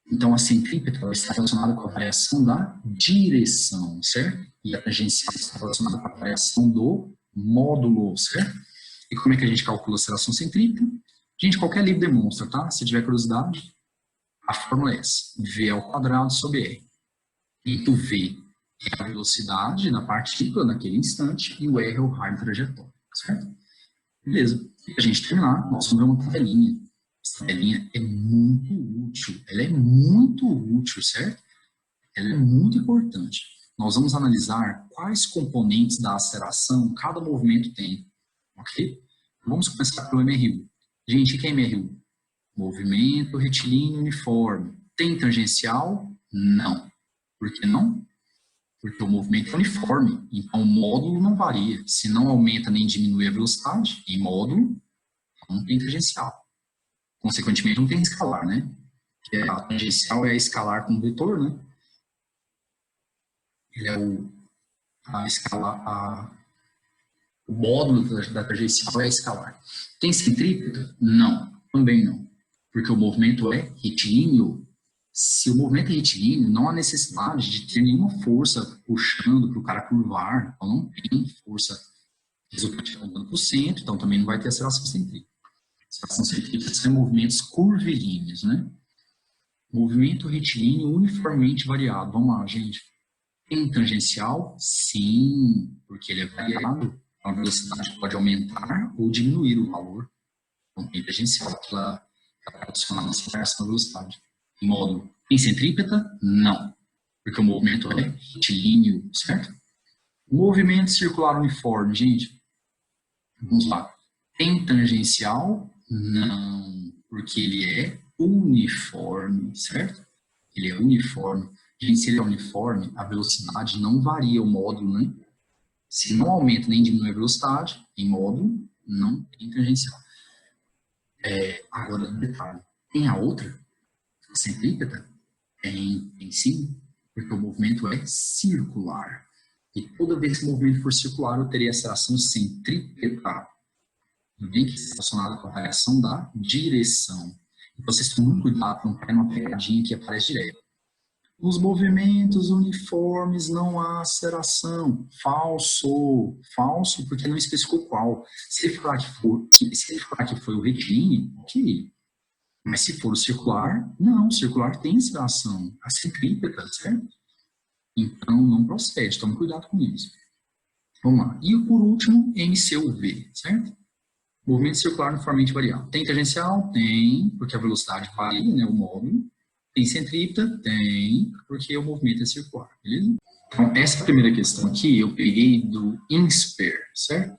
Então, a centrípeta está relacionada com a variação da direção, certo? E a tangencial está relacionada com a variação do módulo, certo? E como é que a gente calcula a aceleração centrípeta? Gente, qualquer livro demonstra, tá? Se tiver curiosidade, a fórmula é essa. V ao quadrado sobre R. E o V é a velocidade da partícula naquele instante e o R é o raio de trajetória. certo? Beleza. Para a gente terminar, nós vamos ver uma tabelinha. Essa tabelinha é muito útil. Ela é muito útil, certo? Ela é muito importante. Nós vamos analisar quais componentes da aceleração cada movimento tem. Ok? Vamos começar pelo MRU. Gente, o que é MRU? Movimento retilíneo uniforme. Tem tangencial? Não. Por que não? Porque o movimento é uniforme, então o módulo não varia. Se não aumenta nem diminui a velocidade, em módulo, não tem tangencial. Consequentemente, não tem escalar, né? Porque a tangencial é a escalar com o vetor, né? Ele é o módulo da tangencial é a escalar. Tem centrípeta? Não, também não. Porque o movimento é retilíneo. Se o movimento é retilíneo, não há necessidade de ter nenhuma força puxando para o cara curvar. Então, não tem força resultativa andando para o centro, então também não vai ter aceleração centrípeta. Aceleração centrípeta são movimentos curvilíneos, né? Movimento retilíneo uniformemente variado. Vamos lá, gente. Tem tangencial? Sim, porque ele é variável. A velocidade pode aumentar ou diminuir o valor. Então, tem tangencial que ela vai adicionar nessa variação da velocidade. Em módulo. Tem centrípeta? Não. Porque o movimento é retilíneo, certo? Movimento circular uniforme, gente. Vamos lá. Tem tangencial? Não. Porque ele é uniforme, certo? Ele é uniforme. Gente, se ele é uniforme, a velocidade não varia o módulo, né? Se não aumenta nem diminui a velocidade, em módulo, não tem tangencial. Agora, detalhe. Tem a outra? Centrípeta? Tem sim, porque o movimento é circular. E toda vez que o movimento for circular, eu terei aceleração centrípeta. Bem que está relacionada com a variação da direção. Então, vocês tomem muito cuidado para não cair numa pegadinha que aparece direto. Nos movimentos uniformes não há aceleração. Falso. Falso, porque não especificou qual. Se ele falar que foi o retilíneo, ok. Mas se for o circular, não, o circular tem aceleração, a centrípeta, certo? Então não procede, tome cuidado com isso. Vamos lá. E por último, MCUV, certo? Movimento circular uniformemente variável. Tem tangencial? Tem, porque a velocidade varia, né, o módulo. Tem centrípeta? Tem, porque o movimento é circular, beleza? Então, essa primeira questão aqui eu peguei do INSPER, certo?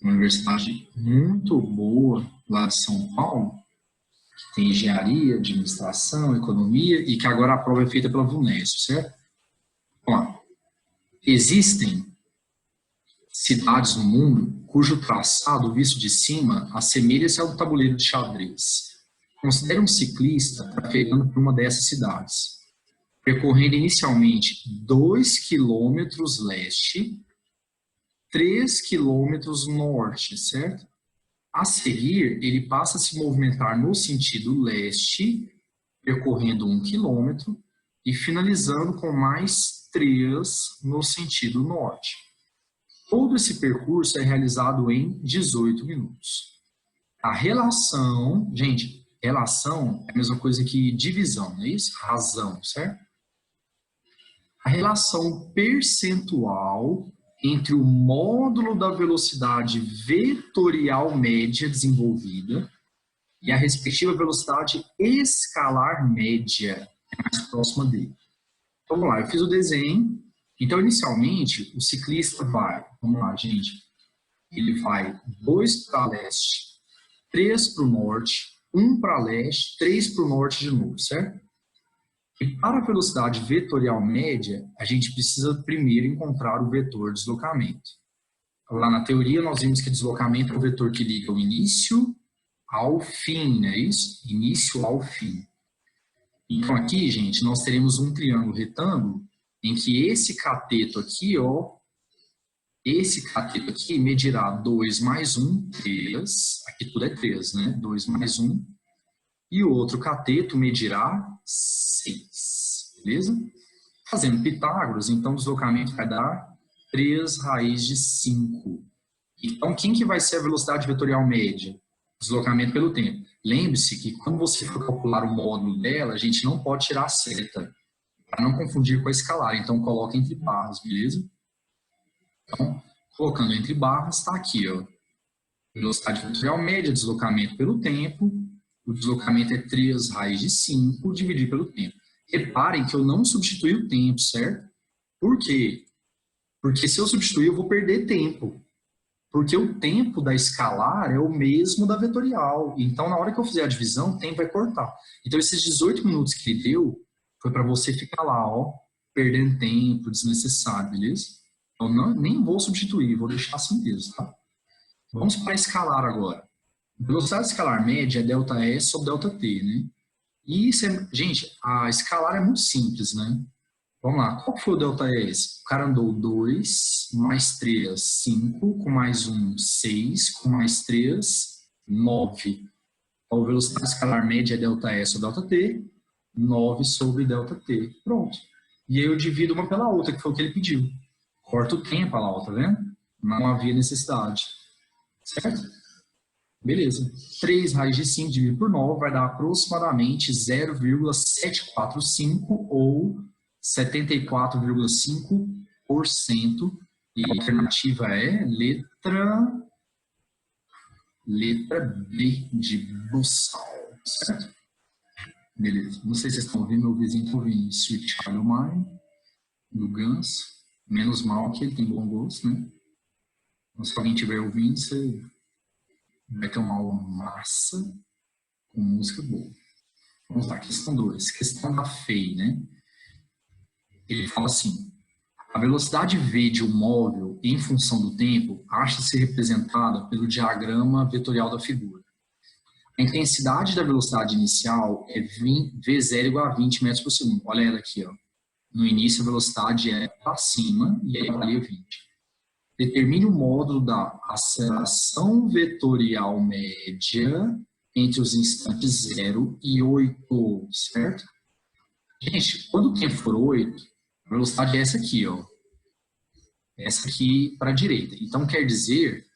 Uma universidade muito boa lá de São Paulo, que tem engenharia, administração, economia, e que agora a prova é feita pela VUNESP, certo? Ó, existem cidades no mundo cujo traçado, visto de cima, assemelha-se ao tabuleiro de xadrez. Considere um ciclista trafegando por uma dessas cidades, percorrendo inicialmente 2 km leste, 3 km norte, certo? A seguir, ele passa a se movimentar no sentido leste, percorrendo 1 km, e finalizando com mais 3 no sentido norte. Todo esse percurso é realizado em 18 minutos. A relação, gente, relação é a mesma coisa que divisão, não é isso? Razão, certo? A relação percentual entre o módulo da velocidade vetorial média desenvolvida e a respectiva velocidade escalar média, é mais próxima dele. Então, vamos lá, eu fiz o desenho. Então, inicialmente, o ciclista vai, vamos lá, gente, ele vai 2 para leste, 3 para o norte, 1 para leste, 3 para o norte de novo, certo? E para a velocidade vetorial média, a gente precisa primeiro encontrar o vetor de deslocamento. Lá na teoria, nós vimos que deslocamento é o vetor que liga o início ao fim, não é isso? Início ao fim. Então, aqui, gente, nós teremos um triângulo retângulo em que esse cateto aqui, ó, esse cateto aqui medirá 2 mais 1, 3, aqui tudo é 3, né? 2 mais 1, e o outro cateto medirá 6, beleza? Fazendo Pitágoras, então o deslocamento vai dar 3 raiz de 5. Então, quem que vai ser a velocidade vetorial média? Deslocamento pelo tempo. Lembre-se que quando você for calcular o módulo dela, a gente não pode tirar a seta, para não confundir com a escalar. Então, coloca entre barras, beleza? Então, Colocando entre barras, está aqui, ó. Velocidade vetorial média, deslocamento pelo tempo. O deslocamento é 3 raiz de 5 dividido pelo tempo. Reparem que eu não substituí o tempo, certo? Por quê? Porque se eu substituir, eu vou perder tempo. Porque o tempo da escalar é o mesmo da vetorial. Então, na hora que eu fizer a divisão, o tempo vai cortar. Então, esses 18 minutos que ele deu, foi para você ficar lá, ó, perdendo tempo, desnecessário, beleza? Então, nem vou substituir, vou deixar assim mesmo, tá? Vamos para escalar agora. Velocidade escalar média é ΔS sobre ΔT, né? E isso é, gente, a escalar é muito simples, né? Vamos lá, qual foi o ΔS? O cara andou 2, mais 3, 5, com mais 1, 6, com mais 3, 9. Então, a velocidade escalar média é ΔS sobre ΔT, 9 sobre ΔT. Pronto. E aí eu divido uma pela outra, que foi o que ele pediu. Corta o tempo lá, ó, tá vendo? Não havia necessidade. Certo? Beleza. 3 raiz de 5 dividido por 9 vai dar aproximadamente 0,745 ou 74,5%. E a alternativa é letra B de buçal. Certo? Beleza. Não sei se vocês estão ouvindo, meu vizinho está ouvindo Sweet Child O' Mine, do Guns. Menos mal que ele tem bom gosto, né? Então, se alguém estiver ouvindo, você vai ter uma aula massa com música boa. Vamos lá, questão 2. Questão da FEI, né? Ele fala assim, a velocidade v de um móvel em função do tempo acha-se representada pelo diagrama vetorial da figura. A intensidade da velocidade inicial é V0 igual a 20 metros por segundo. Olha ela aqui, ó. No início a velocidade é para cima e aí valia 20. Determine o módulo da aceleração vetorial média entre os instantes 0 e 8, certo? Gente, quando o tempo for 8, a velocidade é essa aqui, ó. Essa aqui para a direita. Então, quer dizer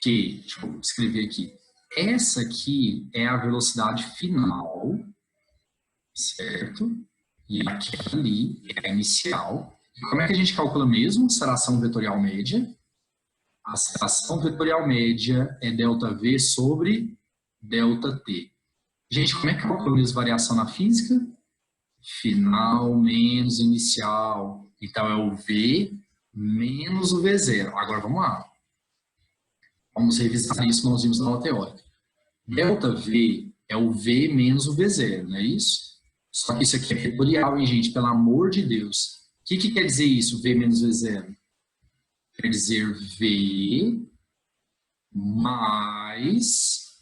que, deixa eu escrever aqui, essa aqui é a velocidade final, certo? E aquela ali é a inicial. Como é que a gente calcula mesmo? Aceleração vetorial média. A aceleração vetorial média é ΔV sobre ΔT. Gente, como é que calcula a variação na física? Final menos inicial. Então, é o V menos o V0. Agora, vamos lá. Vamos revisar isso que nós vimos na aula teórica. ΔV é o V menos o V0, não é isso? Só que isso aqui é vetorial, hein, gente? Pelo amor de Deus. O que quer dizer isso, V menos V0? Quer dizer V mais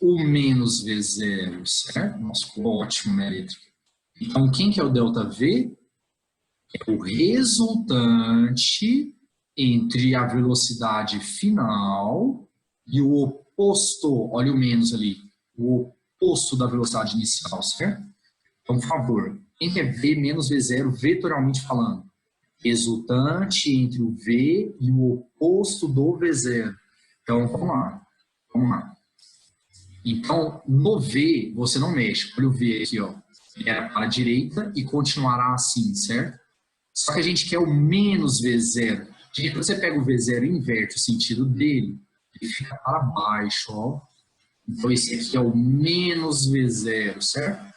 o menos V0, certo? Nossa, ótimo, minha letra. Então, quem que é o ΔV? É o resultante entre a velocidade final e o oposto, olha o menos ali, o oposto da velocidade inicial, certo? Então, por favor, quem que é V menos V0, vetorialmente falando? Resultante entre o V e o oposto do V0. Então, vamos lá. Vamos lá. Então, no V, você não mexe. Olha o V aqui, ó. Era para a direita e continuará assim, certo? Só que a gente quer o menos V0. Gente, quando você pega o V0 e inverte o sentido dele, ele fica para baixo, ó. Então, esse aqui é o menos V0, certo?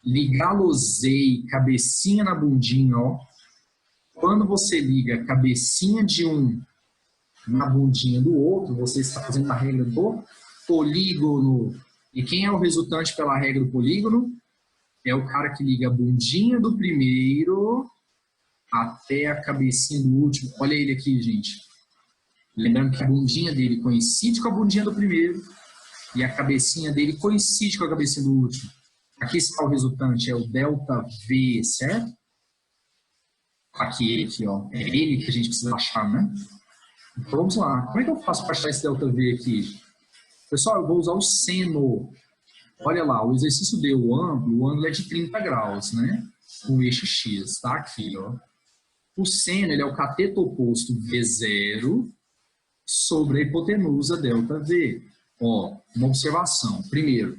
Ligar losei, cabecinha na bundinha, ó. Quando você liga a cabecinha de um na bundinha do outro, você está fazendo a regra do polígono. E quem é o resultante pela regra do polígono? É o cara que liga a bundinha do primeiro até a cabecinha do último. Olha ele aqui, gente. Lembrando que a bundinha dele coincide com a bundinha do primeiro e a cabecinha dele coincide com a cabecinha do último. Aqui está o resultante, é o ΔV, certo? Aqui, ó. É ele que a gente precisa achar, né? Então, vamos lá. Como é que eu faço para achar esse ΔV aqui? Pessoal, eu vou usar o seno. Olha lá, o exercício deu o ângulo é de 30 graus, né? O eixo X, tá aqui, ó. O seno, ele é o cateto oposto V0 sobre a hipotenusa ΔV. Ó, uma observação. Primeiro,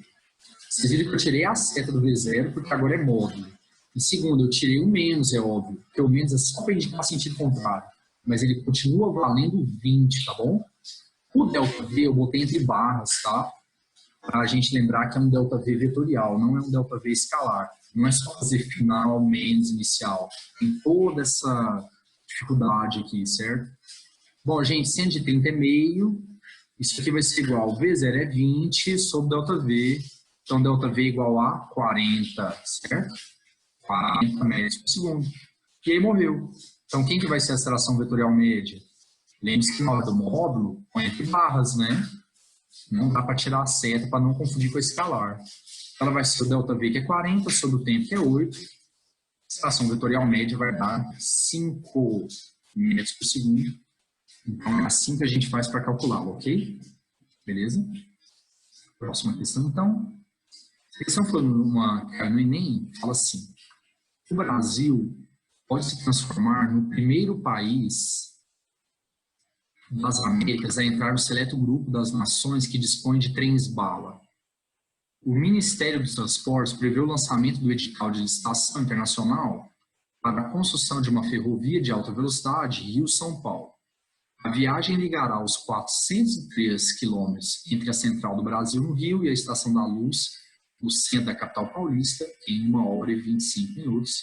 vocês viram que eu tirei a seta do V0 porque agora é módulo. E segundo, eu tirei o menos, é óbvio, porque o menos é só para indicar sentido contrário. mas ele continua valendo 20, tá bom? O ΔV eu botei entre barras, tá? Para a gente lembrar que é um ΔV vetorial, não é um ΔV escalar. Não é só fazer final menos inicial. Tem toda essa dificuldade aqui, certo? Bom, gente, 130 é meio. Isso aqui vai ser igual, V0 é 20 sobre ΔV. Então, ΔV é igual a 40, certo? 40 metros por segundo. E aí morreu. Então, quem que vai ser a aceleração vetorial média? Lembre-se que na hora do módulo, põe entre barras, né? Não dá para tirar a seta para não confundir com a escalar. Ela vai ser o ΔV, que é 40, sobre o tempo, que é 8. A aceleração vetorial média vai dar 5 metros por segundo. Então, é assim que a gente faz para calculá-lo, ok? Beleza? Próxima questão, então. A questão foi uma caiu no Enem, fala assim: o Brasil pode se transformar no primeiro país das Américas a entrar no seleto grupo das nações que dispõem de trens-bala. O Ministério dos Transportes prevê o lançamento do edital de licitação internacional para a construção de uma ferrovia de alta velocidade Rio-São Paulo. A viagem ligará os 403 quilômetros entre a Central do Brasil, no Rio, e a Estação da Luz, no centro da capital paulista, em 1 hora e 25 minutos.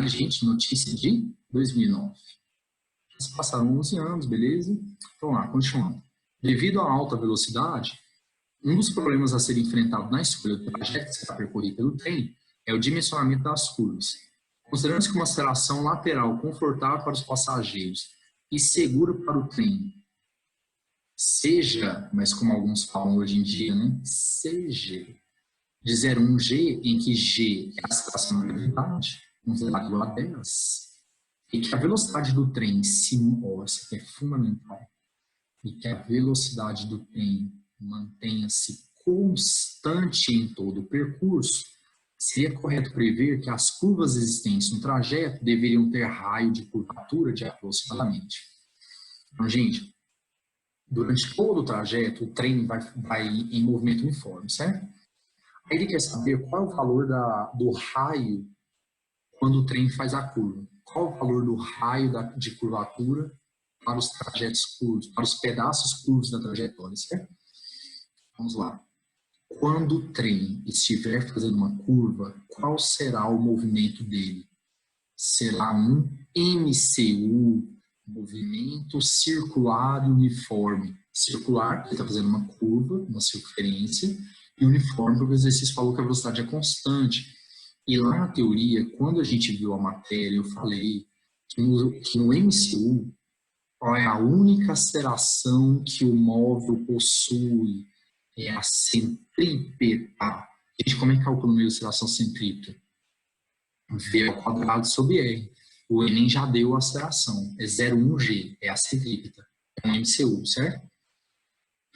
Gente, notícia de 2009. Já passaram 11 anos, beleza? Vamos lá, continuando. Devido à alta velocidade, um dos problemas a ser enfrentado na escolha do trajeto que será percorrido pelo trem é o dimensionamento das curvas. Considerando-se que uma aceleração lateral confortável para os passageiros e segura para o trem seja, mas como alguns falam hoje em dia, né, seja de 0 a 1G, em que G é a aceleração da gravidade, 1 a 10, e que a velocidade do trem se move, isso aqui é fundamental, e que a velocidade do trem mantenha-se constante em todo o percurso, seria correto prever que as curvas existentes no trajeto deveriam ter raio de curvatura de aproximadamente. Então, gente, durante todo o trajeto, o trem vai em movimento uniforme, certo? Aí ele quer saber qual é o valor do raio quando o trem faz a curva. Qual é o valor do raio de curvatura para os trajetos curvos, para os pedaços curvos da trajetória, certo? Vamos lá. Quando o trem estiver fazendo uma curva, qual será o movimento dele? Será um MCU, movimento circular e uniforme. Circular, ele está fazendo uma curva, uma circunferência, e uniforme, porque o exercício falou que a velocidade é constante. E lá na teoria, quando a gente viu a matéria, eu falei que no MCU, qual é a única aceleração que o móvel possui? É a centrípeta. Gente, como é que calcula o meio de aceleração centrípeta? V ao quadrado sobre R. O Enem já deu a aceleração. É 0,1G, é a centrípeta. É um MCU, certo?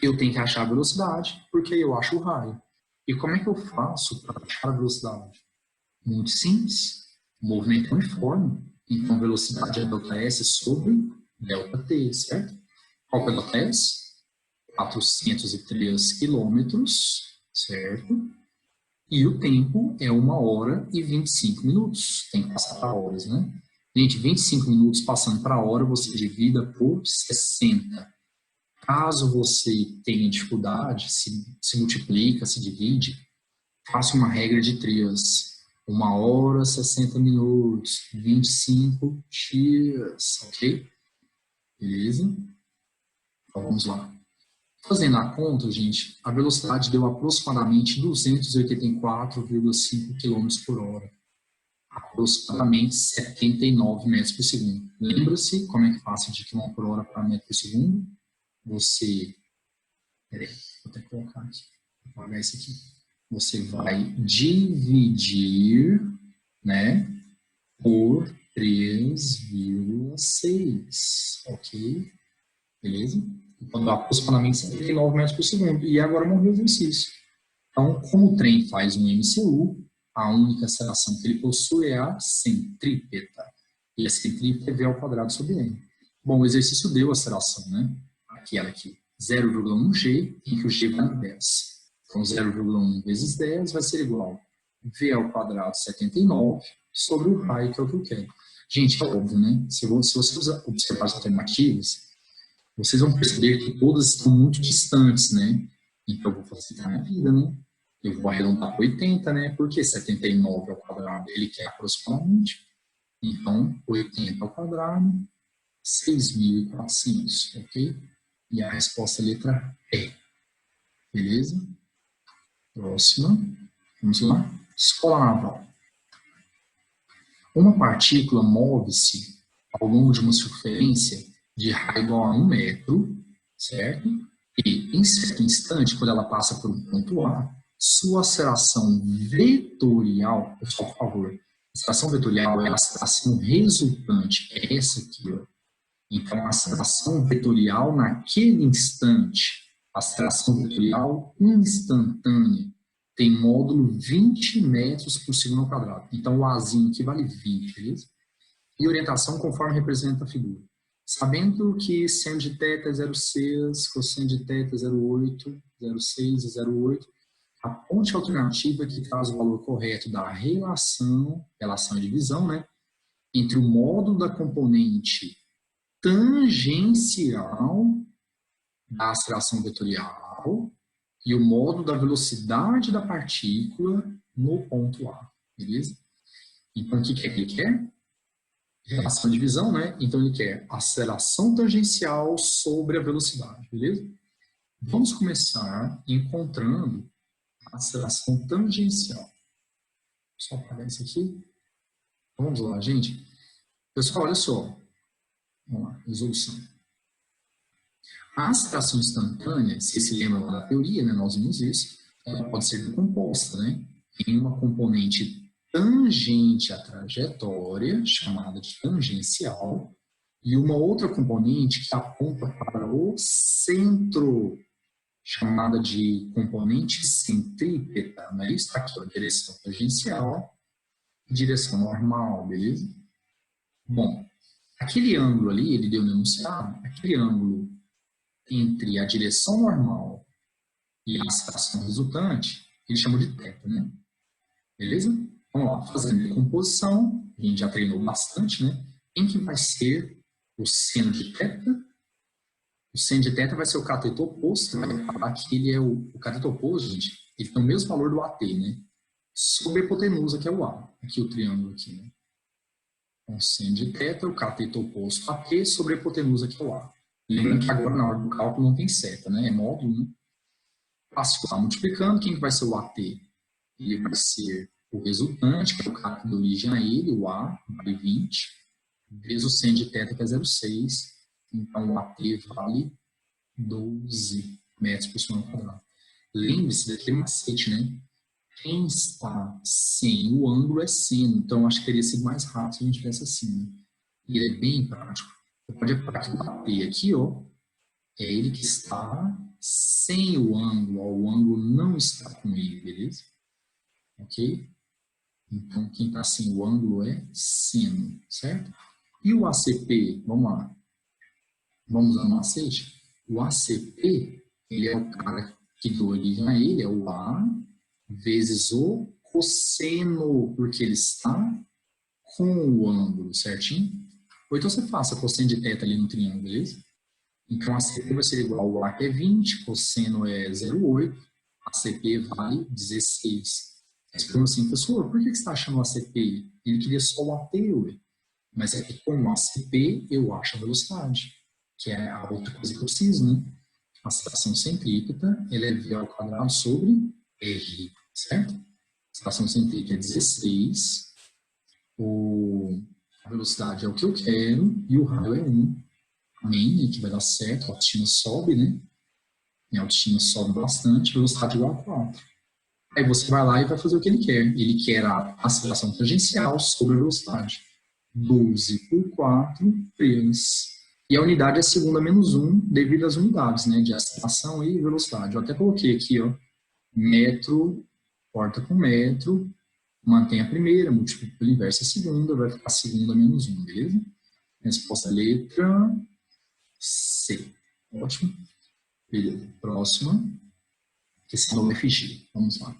Eu tenho que achar a velocidade, porque eu acho o raio. E como é que eu faço para achar a velocidade? Muito simples. Movimento uniforme. Então, velocidade é ΔS sobre ΔT, certo? Qual que é ΔS? 403 quilômetros, certo? E o tempo é 1 hora e 25 minutos. Tem que passar para horas, né? Gente, 25 minutos passando para hora, você divida por 60. Caso você tenha dificuldade, se multiplica, se divide, faça uma regra de 3. 1 hora, 60 minutos, 25 dias, ok? Beleza? Então, vamos lá. Fazendo a conta, gente, a velocidade deu aproximadamente 284,5 km por hora. Aproximadamente 79 metros por segundo. Lembra-se como é que passa de km por hora para metro por segundo? Você... Peraí, vou até colocar aqui. Vou apagar isso aqui. Você vai dividir, né, por 3,6. Ok? Beleza? Então, dá aproximadamente 79 metros por segundo. E agora morreu o exercício. Então, como o trem faz um MCU, a única aceleração que ele possui é a centrípeta. E a centrípeta é V ao quadrado sobre N. Bom, o exercício deu a aceleração, né? Aquela aqui, 0,1G, em que o G vale 10. Então, 0,1 vezes 10 vai ser igual V ao quadrado 79 sobre o raio, que é o que eu quero. Gente, é óbvio, né? Se você observar as alternativas, vocês vão perceber que todas estão muito distantes, né? Então, eu vou facilitar a minha vida, né? Eu vou arredondar para 80, né? Porque 79 ao quadrado, ele quer aproximadamente. Então, 80 ao quadrado, 6.400, ok? E a resposta é a letra E. Beleza? Próxima. Vamos lá. Escola naval. Uma partícula move-se ao longo de uma circunferência de raio igual a 1 metro, certo? E, em certo instante, quando ela passa por um ponto A, sua aceleração vetorial, pessoal, por favor, a aceleração vetorial é a aceleração resultante, é essa aqui, ó. Então, a aceleração vetorial naquele instante, a aceleração vetorial instantânea, tem módulo 20 metros por segundo ao quadrado. Então, o Azinho aqui vale 20, beleza? E orientação conforme representa a figura. Sabendo que seno de θ é 0,6, cosseno de θ é 0,8, 0,6 e 0,8, aponte a alternativa que traz o valor correto da relação e divisão, né, entre o módulo da componente tangencial da aceleração vetorial e o módulo da velocidade da partícula no ponto A, beleza? Então, o que ele quer? Relação de divisão, né? Então, ele quer aceleração tangencial sobre a velocidade, beleza? Vamos começar encontrando a aceleração tangencial. Só apagar isso aqui. Vamos lá, gente. Pessoal, olha só. Vamos lá, resolução. A aceleração instantânea, se se lembra lá da teoria, né, nós vimos isso, ela pode ser decomposta, né, em uma componente tangente à trajetória, chamada de tangencial, e uma outra componente que aponta para o centro, chamada de componente centrípeta, né? Isso está aqui, ó, direção tangencial e direção normal, beleza? Bom, aquele ângulo ali, ele deu no enunciado, aquele ângulo entre a direção normal e a aceleração resultante, ele chamou de θ, né? Beleza? Vamos lá, fazendo decomposição, a gente já treinou bastante, né? Quem que vai ser o seno de θ? O seno de θ vai ser o cateto oposto, vai falar que ele é o cateto oposto, gente, ele tem o mesmo valor do AT, né? Sobre a hipotenusa, que é o A. Aqui o triângulo aqui, né? Então, seno de θ, o cateto oposto AT sobre a hipotenusa, que é o A. Lembrando que agora, na hora do cálculo, não tem seta, né? É módulo, né? Passo lá, multiplicando, quem que vai ser o AT? Ele vai ser o resultante, que é o cara que dá origem a ele, o A, vale 20, vezes o seno de θ, que é 0,6. Então, o AT vale 12 metros por segundo quadrado. Lembre-se daquele macete, né? Quem está sem o ângulo é seno. Então, acho que teria sido mais rápido se a gente tivesse assim, né? E ele é bem prático. Você pode reparar que o AT aqui, ó, é ele que está sem o ângulo, ó, o ângulo não está com ele, beleza? Ok? Então, quem está sem o ângulo é seno, certo? E o ACP, vamos lá. Vamos usar o macete? O ACP, ele é o cara que dá origem a ele, é o A, vezes o cosseno, porque ele está com o ângulo, certinho? Ou então você faça cosseno de θ ali no triângulo, beleza? Então, ACP vai ser igual ao A, que é 20, cosseno é 0,8, ACP vale 16. Aí você pergunta assim, professor, por que você está achando o ACP? Ele queria só o AT, ué. Mas é que com o ACP eu acho a velocidade, que é a outra coisa que eu preciso, né? A aceleração centrípeta, ela é V ao quadrado sobre R, certo? A aceleração centrípeta é 16, a velocidade é o que eu quero e o raio é 1. Amém? Que vai dar certo, a autoestima sobe, né? Minha autoestima sobe bastante, velocidade igual a 4. Aí você vai lá e vai fazer o que ele quer. Ele quer a aceleração tangencial sobre a velocidade. 12 por 4, 3. E a unidade é segunda menos 1, devido às unidades, né? De aceleração e velocidade. Eu até coloquei aqui, ó. Metro, corta com metro, mantém a primeira, multiplica pelo inverso a segunda, vai ficar segunda menos 1, beleza? Resposta letra C. Ótimo. Beleza. Próxima. Questão do UFG. Vamos lá.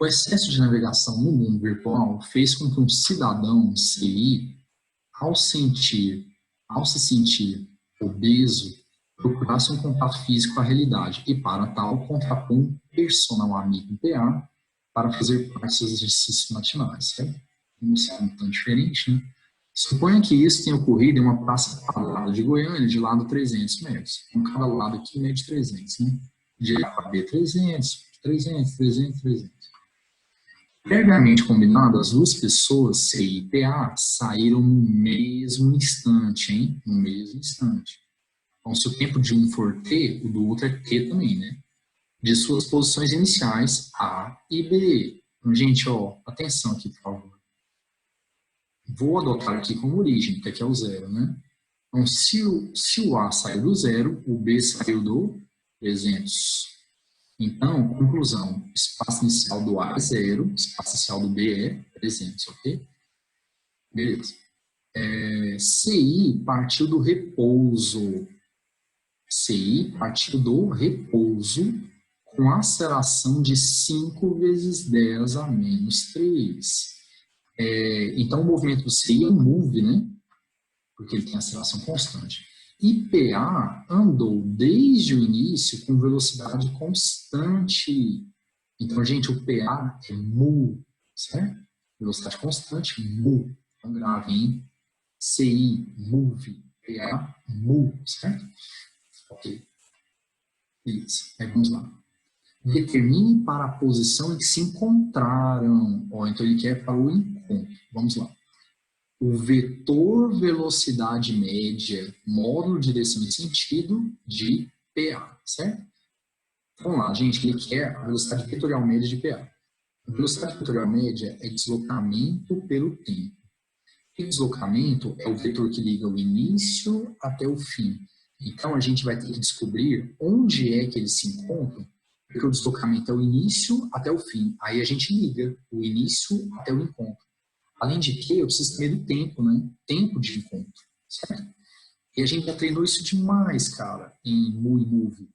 O excesso de navegação no mundo virtual fez com que um cidadão CI, ao se sentir obeso, procurasse um contato físico com a realidade e, para tal, contratou um personal amigo PA para fazer parte dos seus exercícios matinais, certo? Não é tão diferente, né? Suponha que isso tenha ocorrido em uma praça quadrada de Goiânia, de lado 300 metros. Com cada lado aqui mede 300, né? De A para B, 300, 300, 300, 300. Previamente combinado, as duas pessoas, C e PA, saíram no mesmo instante, hein? No mesmo instante. Então, se o tempo de um for T, o do outro é T também, né? De suas posições iniciais, A e B. Então, gente, ó, atenção aqui, por favor. Vou adotar aqui como origem, que aqui é o zero, né? Então, se o A saiu do zero, o B saiu do 300. Então, conclusão, espaço inicial do A é zero, espaço inicial do B é 300, ok? Beleza. CI partiu do repouso. CI partiu do repouso com aceleração de 5 vezes 10 a menos 3. Então, o movimento do CI é um move, né? Porque ele tem aceleração constante. E PA andou desde o início com velocidade constante. Então, gente, o PA é mu, certo? Velocidade constante, mu. Então, grave, hein? CI, move. PA, mu, certo? Ok. Beleza. Aí vamos lá. Determine para a posição em que se encontraram. Então, ele quer para o encontro. Vamos lá. O vetor velocidade média, módulo de direção e sentido de PA, certo? Vamos lá, gente, ele quer a velocidade vetorial média de PA. A velocidade vetorial média é deslocamento pelo tempo. E deslocamento é o vetor que liga o início até o fim. Então, a gente vai ter que descobrir onde é que eles se encontram, porque o deslocamento é o início até o fim. Aí a gente liga o início até o encontro. Além de que, eu preciso também do tempo, né? Tempo de encontro, certo? E a gente já treinou isso demais, cara, em Mu e Move.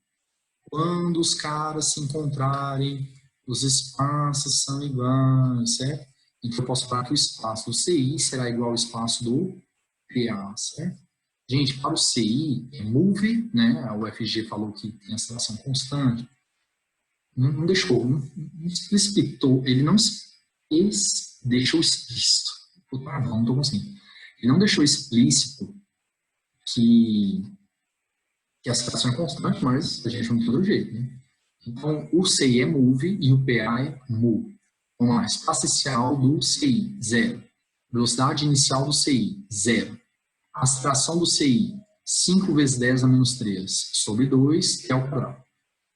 Quando os caras se encontrarem, os espaços são iguais, certo? Então, eu posso falar que o espaço do CI será igual ao espaço do PA, certo? Gente, para o CI, é Move, né? A UFG falou que tem aceleração constante. Não deixou, não explicitou, ele não deixou explícito. Não estou conseguindo. Ele não deixou explícito que a aceleração é constante, mas a gente não tem outro jeito, né? Então, o CI é move e o PA é move. Vamos lá, espaço inicial do CI, zero. Velocidade inicial do CI, zero. Aceleração do CI, 5 vezes 10 a menos 3, sobre 2, que é o quadrado.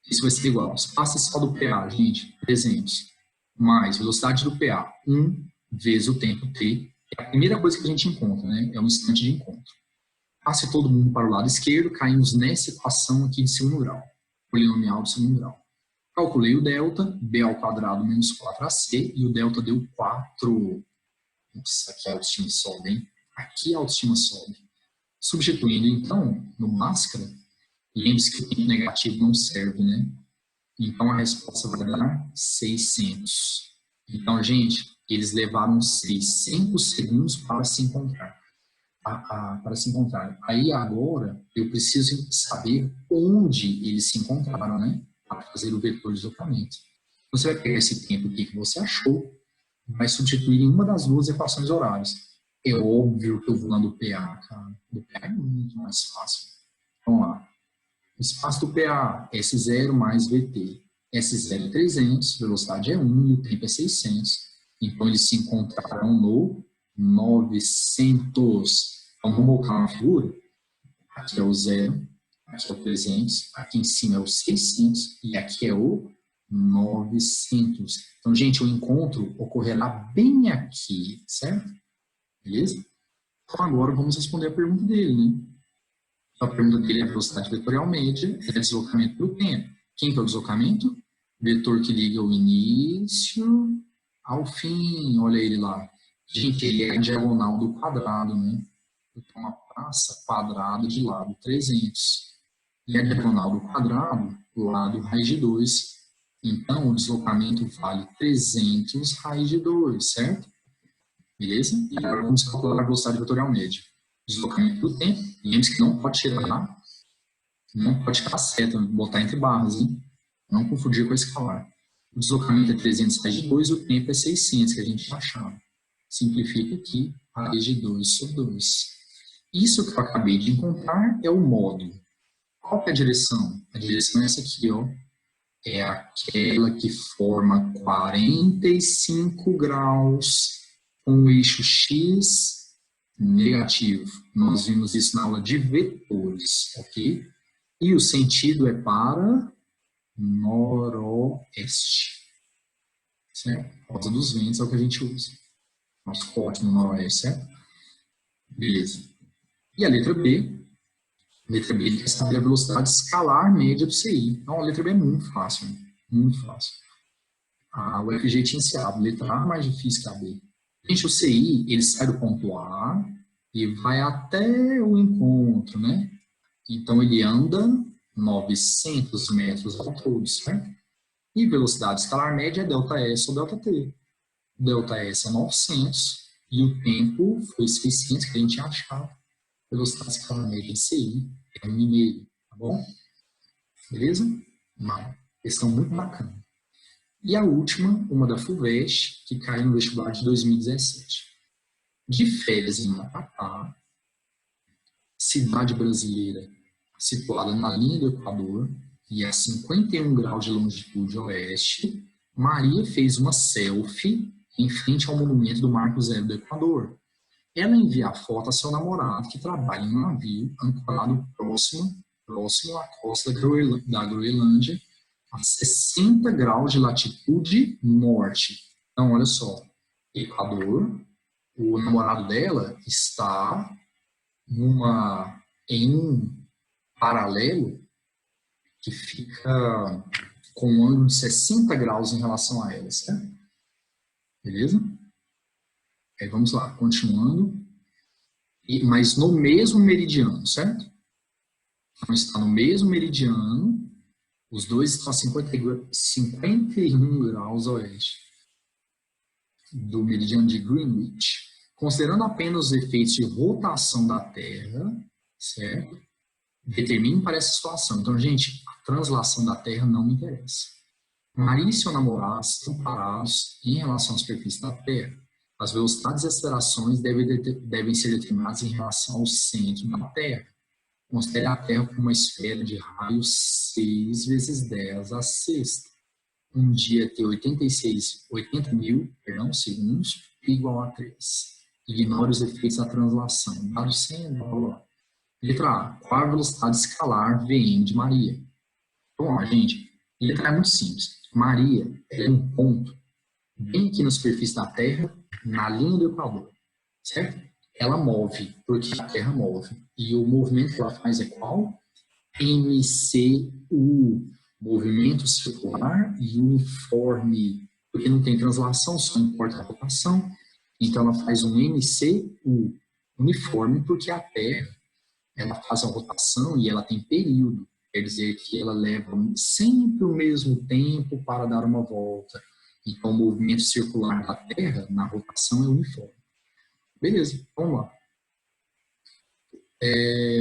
Isso vai ser igual. Espaço inicial do PA, gente, 300. Mais velocidade do PA, 1 vezes o tempo t. É a primeira coisa que a gente encontra, né? É um instante de encontro. Passe todo mundo para o lado esquerdo, caímos nessa equação aqui de segundo grau. Polinomial de segundo grau. Calculei o delta, b ao quadrado menos 4ac, e o delta deu 4. Nossa, aqui a autoestima sobe, hein? Aqui a autoestima sobe. Substituindo, então, no máscara, lembre-se que o tempo negativo não serve, né? Então, a resposta vai dar 600. Então, gente, eles levaram 600 segundos para se encontrar. Aí, agora, eu preciso saber onde eles se encontraram, né? Para fazer o vetor de deslocamento. Você vai pegar esse tempo aqui que você achou, vai substituir em uma das duas equações horárias. É óbvio que eu vou lá do PA, cara. Do PA é muito mais fácil. Vamos lá. O espaço do PA, S0 mais VT. S0 é 300, velocidade é 1 e o tempo é 600. Então, eles se encontraram no 900. Então, vamos colocar uma figura. Aqui é o 0, aqui é o 300, aqui em cima é o 600 e aqui é o 900. Então, gente, o encontro ocorrerá bem aqui, certo? Beleza? Então, agora vamos responder a pergunta dele, né? A pergunta dele é a velocidade vetorial média, é deslocamento pelo tempo. Quem que é o deslocamento? Vetor que liga o início ao fim. Olha ele lá. Gente, ele é a diagonal do quadrado, né? Então, uma praça quadrada de lado 300. E a diagonal do quadrado, lado raiz de 2, Então, o deslocamento vale 300 raiz de 2, certo? Beleza? E agora vamos calcular a velocidade vetorial média. Deslocamento do tempo. Lembre-se que não pode tirar, não pode ficar seta, botar entre barras, hein? Não confundir com a escalar. O deslocamento é 300 raiz de 2, o tempo é 600, que a gente já achava. Simplifica aqui, raiz de 2 sobre 2. Isso que eu acabei de encontrar é o módulo. Qual que é a direção? A direção é essa aqui, ó. É aquela que forma 45 graus com o eixo X negativo. Nós vimos isso na aula de vetores, ok? E o sentido é para noroeste. Certo? Por causa dos ventos é o que a gente usa. Nosso forte no noroeste, certo? Beleza. E a letra B? A letra B quer saber a velocidade escalar média do CI. Então, a letra B é muito fácil. Né? Muito fácil. A UFG tinha ensinado. A letra A é mais difícil que a B. Gente, o CI, ele sai do ponto A e vai até o encontro, né? Então, ele anda 900 metros ao todo, certo? E velocidade escalar média é ΔS ou ΔT. ΔS é 900 e o tempo foi 600 que a gente tinha achado. Velocidade escalar média de CI é 1,5, tá bom? Beleza? Uma questão muito bacana. E a última, uma da FUVEST, que caiu no vestibular de 2017. De férias em Macapá, cidade brasileira situada na linha do Equador e a 51 graus de longitude oeste, Maria fez uma selfie em frente ao monumento do Marco Zero do Equador. Ela envia a foto a seu namorado, que trabalha em um navio ancorado próximo à costa da Groenlândia, a 60 graus de latitude norte. Então, olha só, Equador, o namorado dela está em um paralelo que fica com um ângulo de 60 graus em relação a ela, certo? Beleza? Aí vamos lá, continuando. Mas no mesmo meridiano, certo? Então está no mesmo meridiano, os dois estão a 51 graus oeste do meridiano de Greenwich. Considerando apenas os efeitos de rotação da Terra, certo? Determine para essa situação. Então, gente, a translação da Terra não me interessa. Maria e seu namorado estão parados em relação à superfície da Terra. As velocidades e acelerações devem ser determinadas em relação ao centro da Terra. Considere a Terra como uma esfera de raio 6 vezes 10 à sexta. Um dia tem 80 mil segundos, igual a 3. Ignore os efeitos da translação. Dado 100, blá, blá, blá. Letra A. Qual a velocidade escalar Vm de Maria? Então, ó, gente, letra A é muito simples. Maria é um ponto bem aqui na superfície da Terra, na linha do Equador, certo? Ela move, porque a Terra move. E o movimento que ela faz é qual? MCU. Movimento circular e uniforme. Porque não tem translação, só importa a rotação. Então, ela faz um MCU. Uniforme, porque a Terra ela faz a rotação e ela tem período. Quer dizer que ela leva sempre o mesmo tempo para dar uma volta. Então, o movimento circular da Terra, na rotação, é uniforme. Beleza, vamos lá.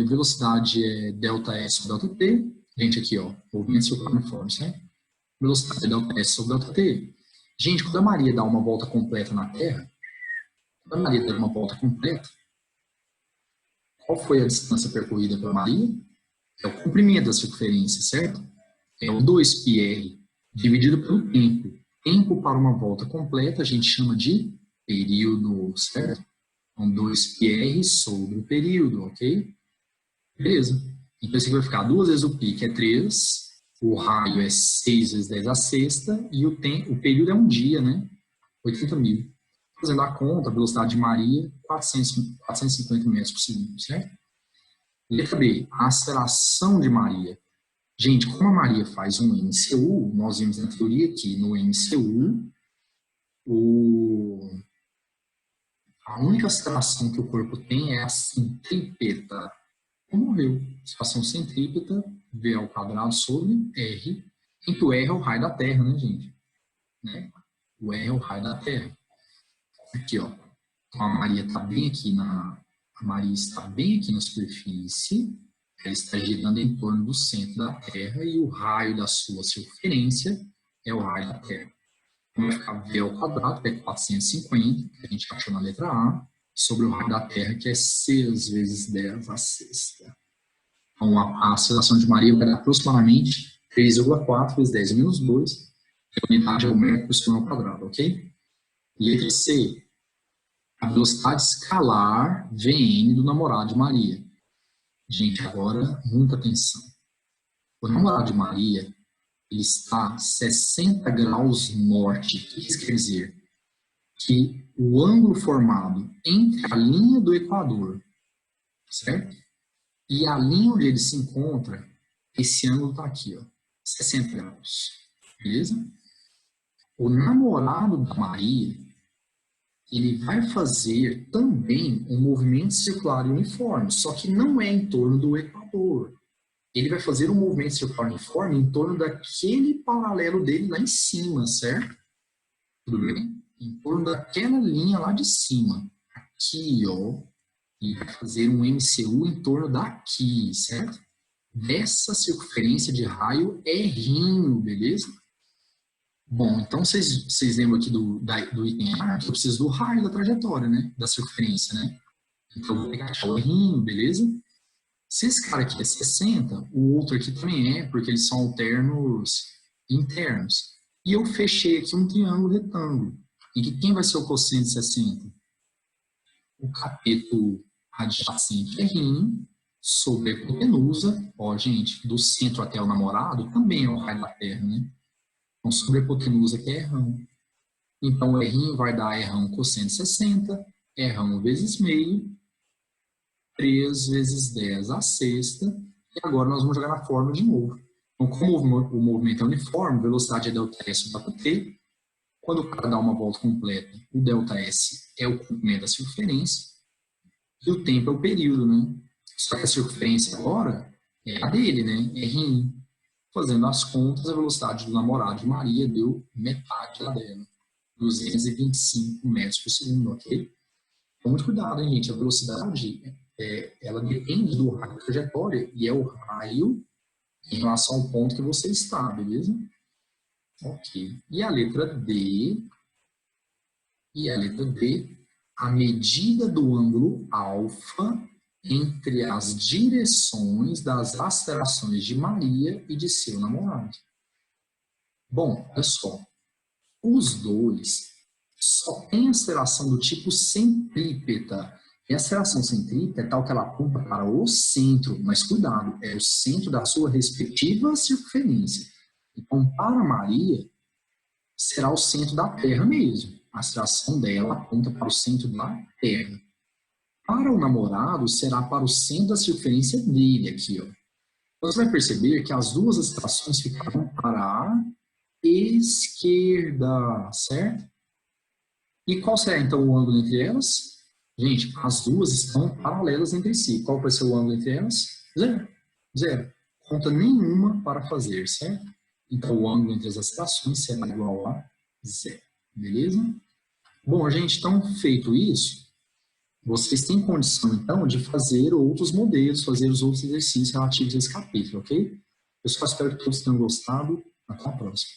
Velocidade é ΔS sobre ΔT. Gente, aqui, ó, movimento circular uniforme, certo? Velocidade é ΔS sobre ΔT. Gente, quando a Maria dá uma volta completa na Terra, quando a Maria dá uma volta completa, qual foi a distância percorrida pela Maria? É o comprimento da circunferência, certo? É o 2πr dividido pelo tempo. Tempo para uma volta completa a gente chama de período, certo? Então, 2πr sobre o período, ok? Beleza. Então, isso aqui vai ficar 2 vezes o π, que é 3. O raio é 6 vezes 10 à sexta. E o período é um dia, né? 80 mil. Fazendo a conta, a velocidade de Maria, 450 metros por segundo, certo? Letra B, a aceleração de Maria. Gente, como a Maria faz um MCU, nós vimos na teoria que no MCU, a única aceleração que o corpo tem é a centrípeta. Como morreu? Situação centrípeta, V ao quadrado sobre R. em que o R é o raio da Terra, né, gente? Né? O R é o raio da Terra. Aqui, ó. Então, a Maria está bem aqui a Maria está bem aqui na superfície, ela está girando em torno do centro da Terra e o raio da sua circunferência é o raio da Terra. Então, vai ficar V ao quadrado, que é 450, que a gente achou na letra A, sobre o raio da Terra, que é 6 vezes 10 a sexta. Então, a aceleração de Maria vai dar aproximadamente 3,4 vezes 10 menos 2, que a unidade é o metro por segundo ao quadrado, ok? Letra C. A velocidade escalar Vn do namorado de Maria. Gente, agora, muita atenção. O namorado de Maria, ele está 60 graus norte. O que isso quer dizer? Que o ângulo formado entre a linha do Equador, certo? E a linha onde ele se encontra, esse ângulo está aqui, ó, 60 graus. Beleza? O namorado da Maria, ele vai fazer também um movimento circular uniforme, só que não é em torno do Equador. Ele vai fazer um movimento circular uniforme em torno daquele paralelo dele lá em cima, certo? Tudo bem? Em torno daquela linha lá de cima. Aqui, ó, ele vai fazer um MCU em torno daqui, certo? Dessa circunferência de raio R, beleza? Bom, então vocês lembram aqui do item A, que eu preciso do raio da trajetória, né? Da circunferência, né? Então eu vou pegar o R, beleza? Se esse cara aqui é 60, o outro aqui também é, porque eles são alternos internos. E eu fechei aqui um triângulo retângulo, em que quem vai ser o cosseno de 60? O cateto adjacente R sobre a hipotenusa, ó, gente, do centro até o namorado, também é o raio da Terra, né? Então, sobre a hipotenusa que é R. Então, o R vai dar R cosseno de 60, R vezes meio, 3 vezes 10 a sexta, e agora nós vamos jogar na fórmula de novo. Então, como o movimento é uniforme, velocidade é ΔS sobre T, quando o cara dá uma volta completa, o ΔS é o comprimento da circunferência, e o tempo é o período, né? Só que a circunferência agora é a dele, né? R. Fazendo as contas, a velocidade do namorado de Maria deu metade da dela, 225 metros por segundo, ok? Então, muito cuidado, hein, gente? A velocidade, ela depende do raio da trajetória, e é o raio em relação ao ponto que você está, beleza? Ok. E a letra D, a medida do ângulo alfa entre as direções das acelerações de Maria e de seu namorado. Bom, olha só. Os dois só têm aceleração do tipo centrípeta. E a aceleração centrípeta é tal que ela aponta para o centro, mas cuidado, é o centro da sua respectiva circunferência. Então, para Maria, será o centro da Terra mesmo. A aceleração dela aponta para o centro da Terra. Para o namorado, será para o centro da circunferência dele, aqui, ó. Você vai perceber que as duas acelerações ficaram para a esquerda, certo? E qual será, então, o ângulo entre elas? Gente, as duas estão paralelas entre si. Qual vai ser o ângulo entre elas? Zero. Zero. Conta nenhuma para fazer, certo? Então, o ângulo entre as acelerações será igual a zero. Beleza? Bom, gente, então, feito isso, vocês têm condição, então, de fazer outros modelos, fazer os outros exercícios relativos a esse capítulo, ok? Pessoal, espero que todos tenham gostado. Até a próxima.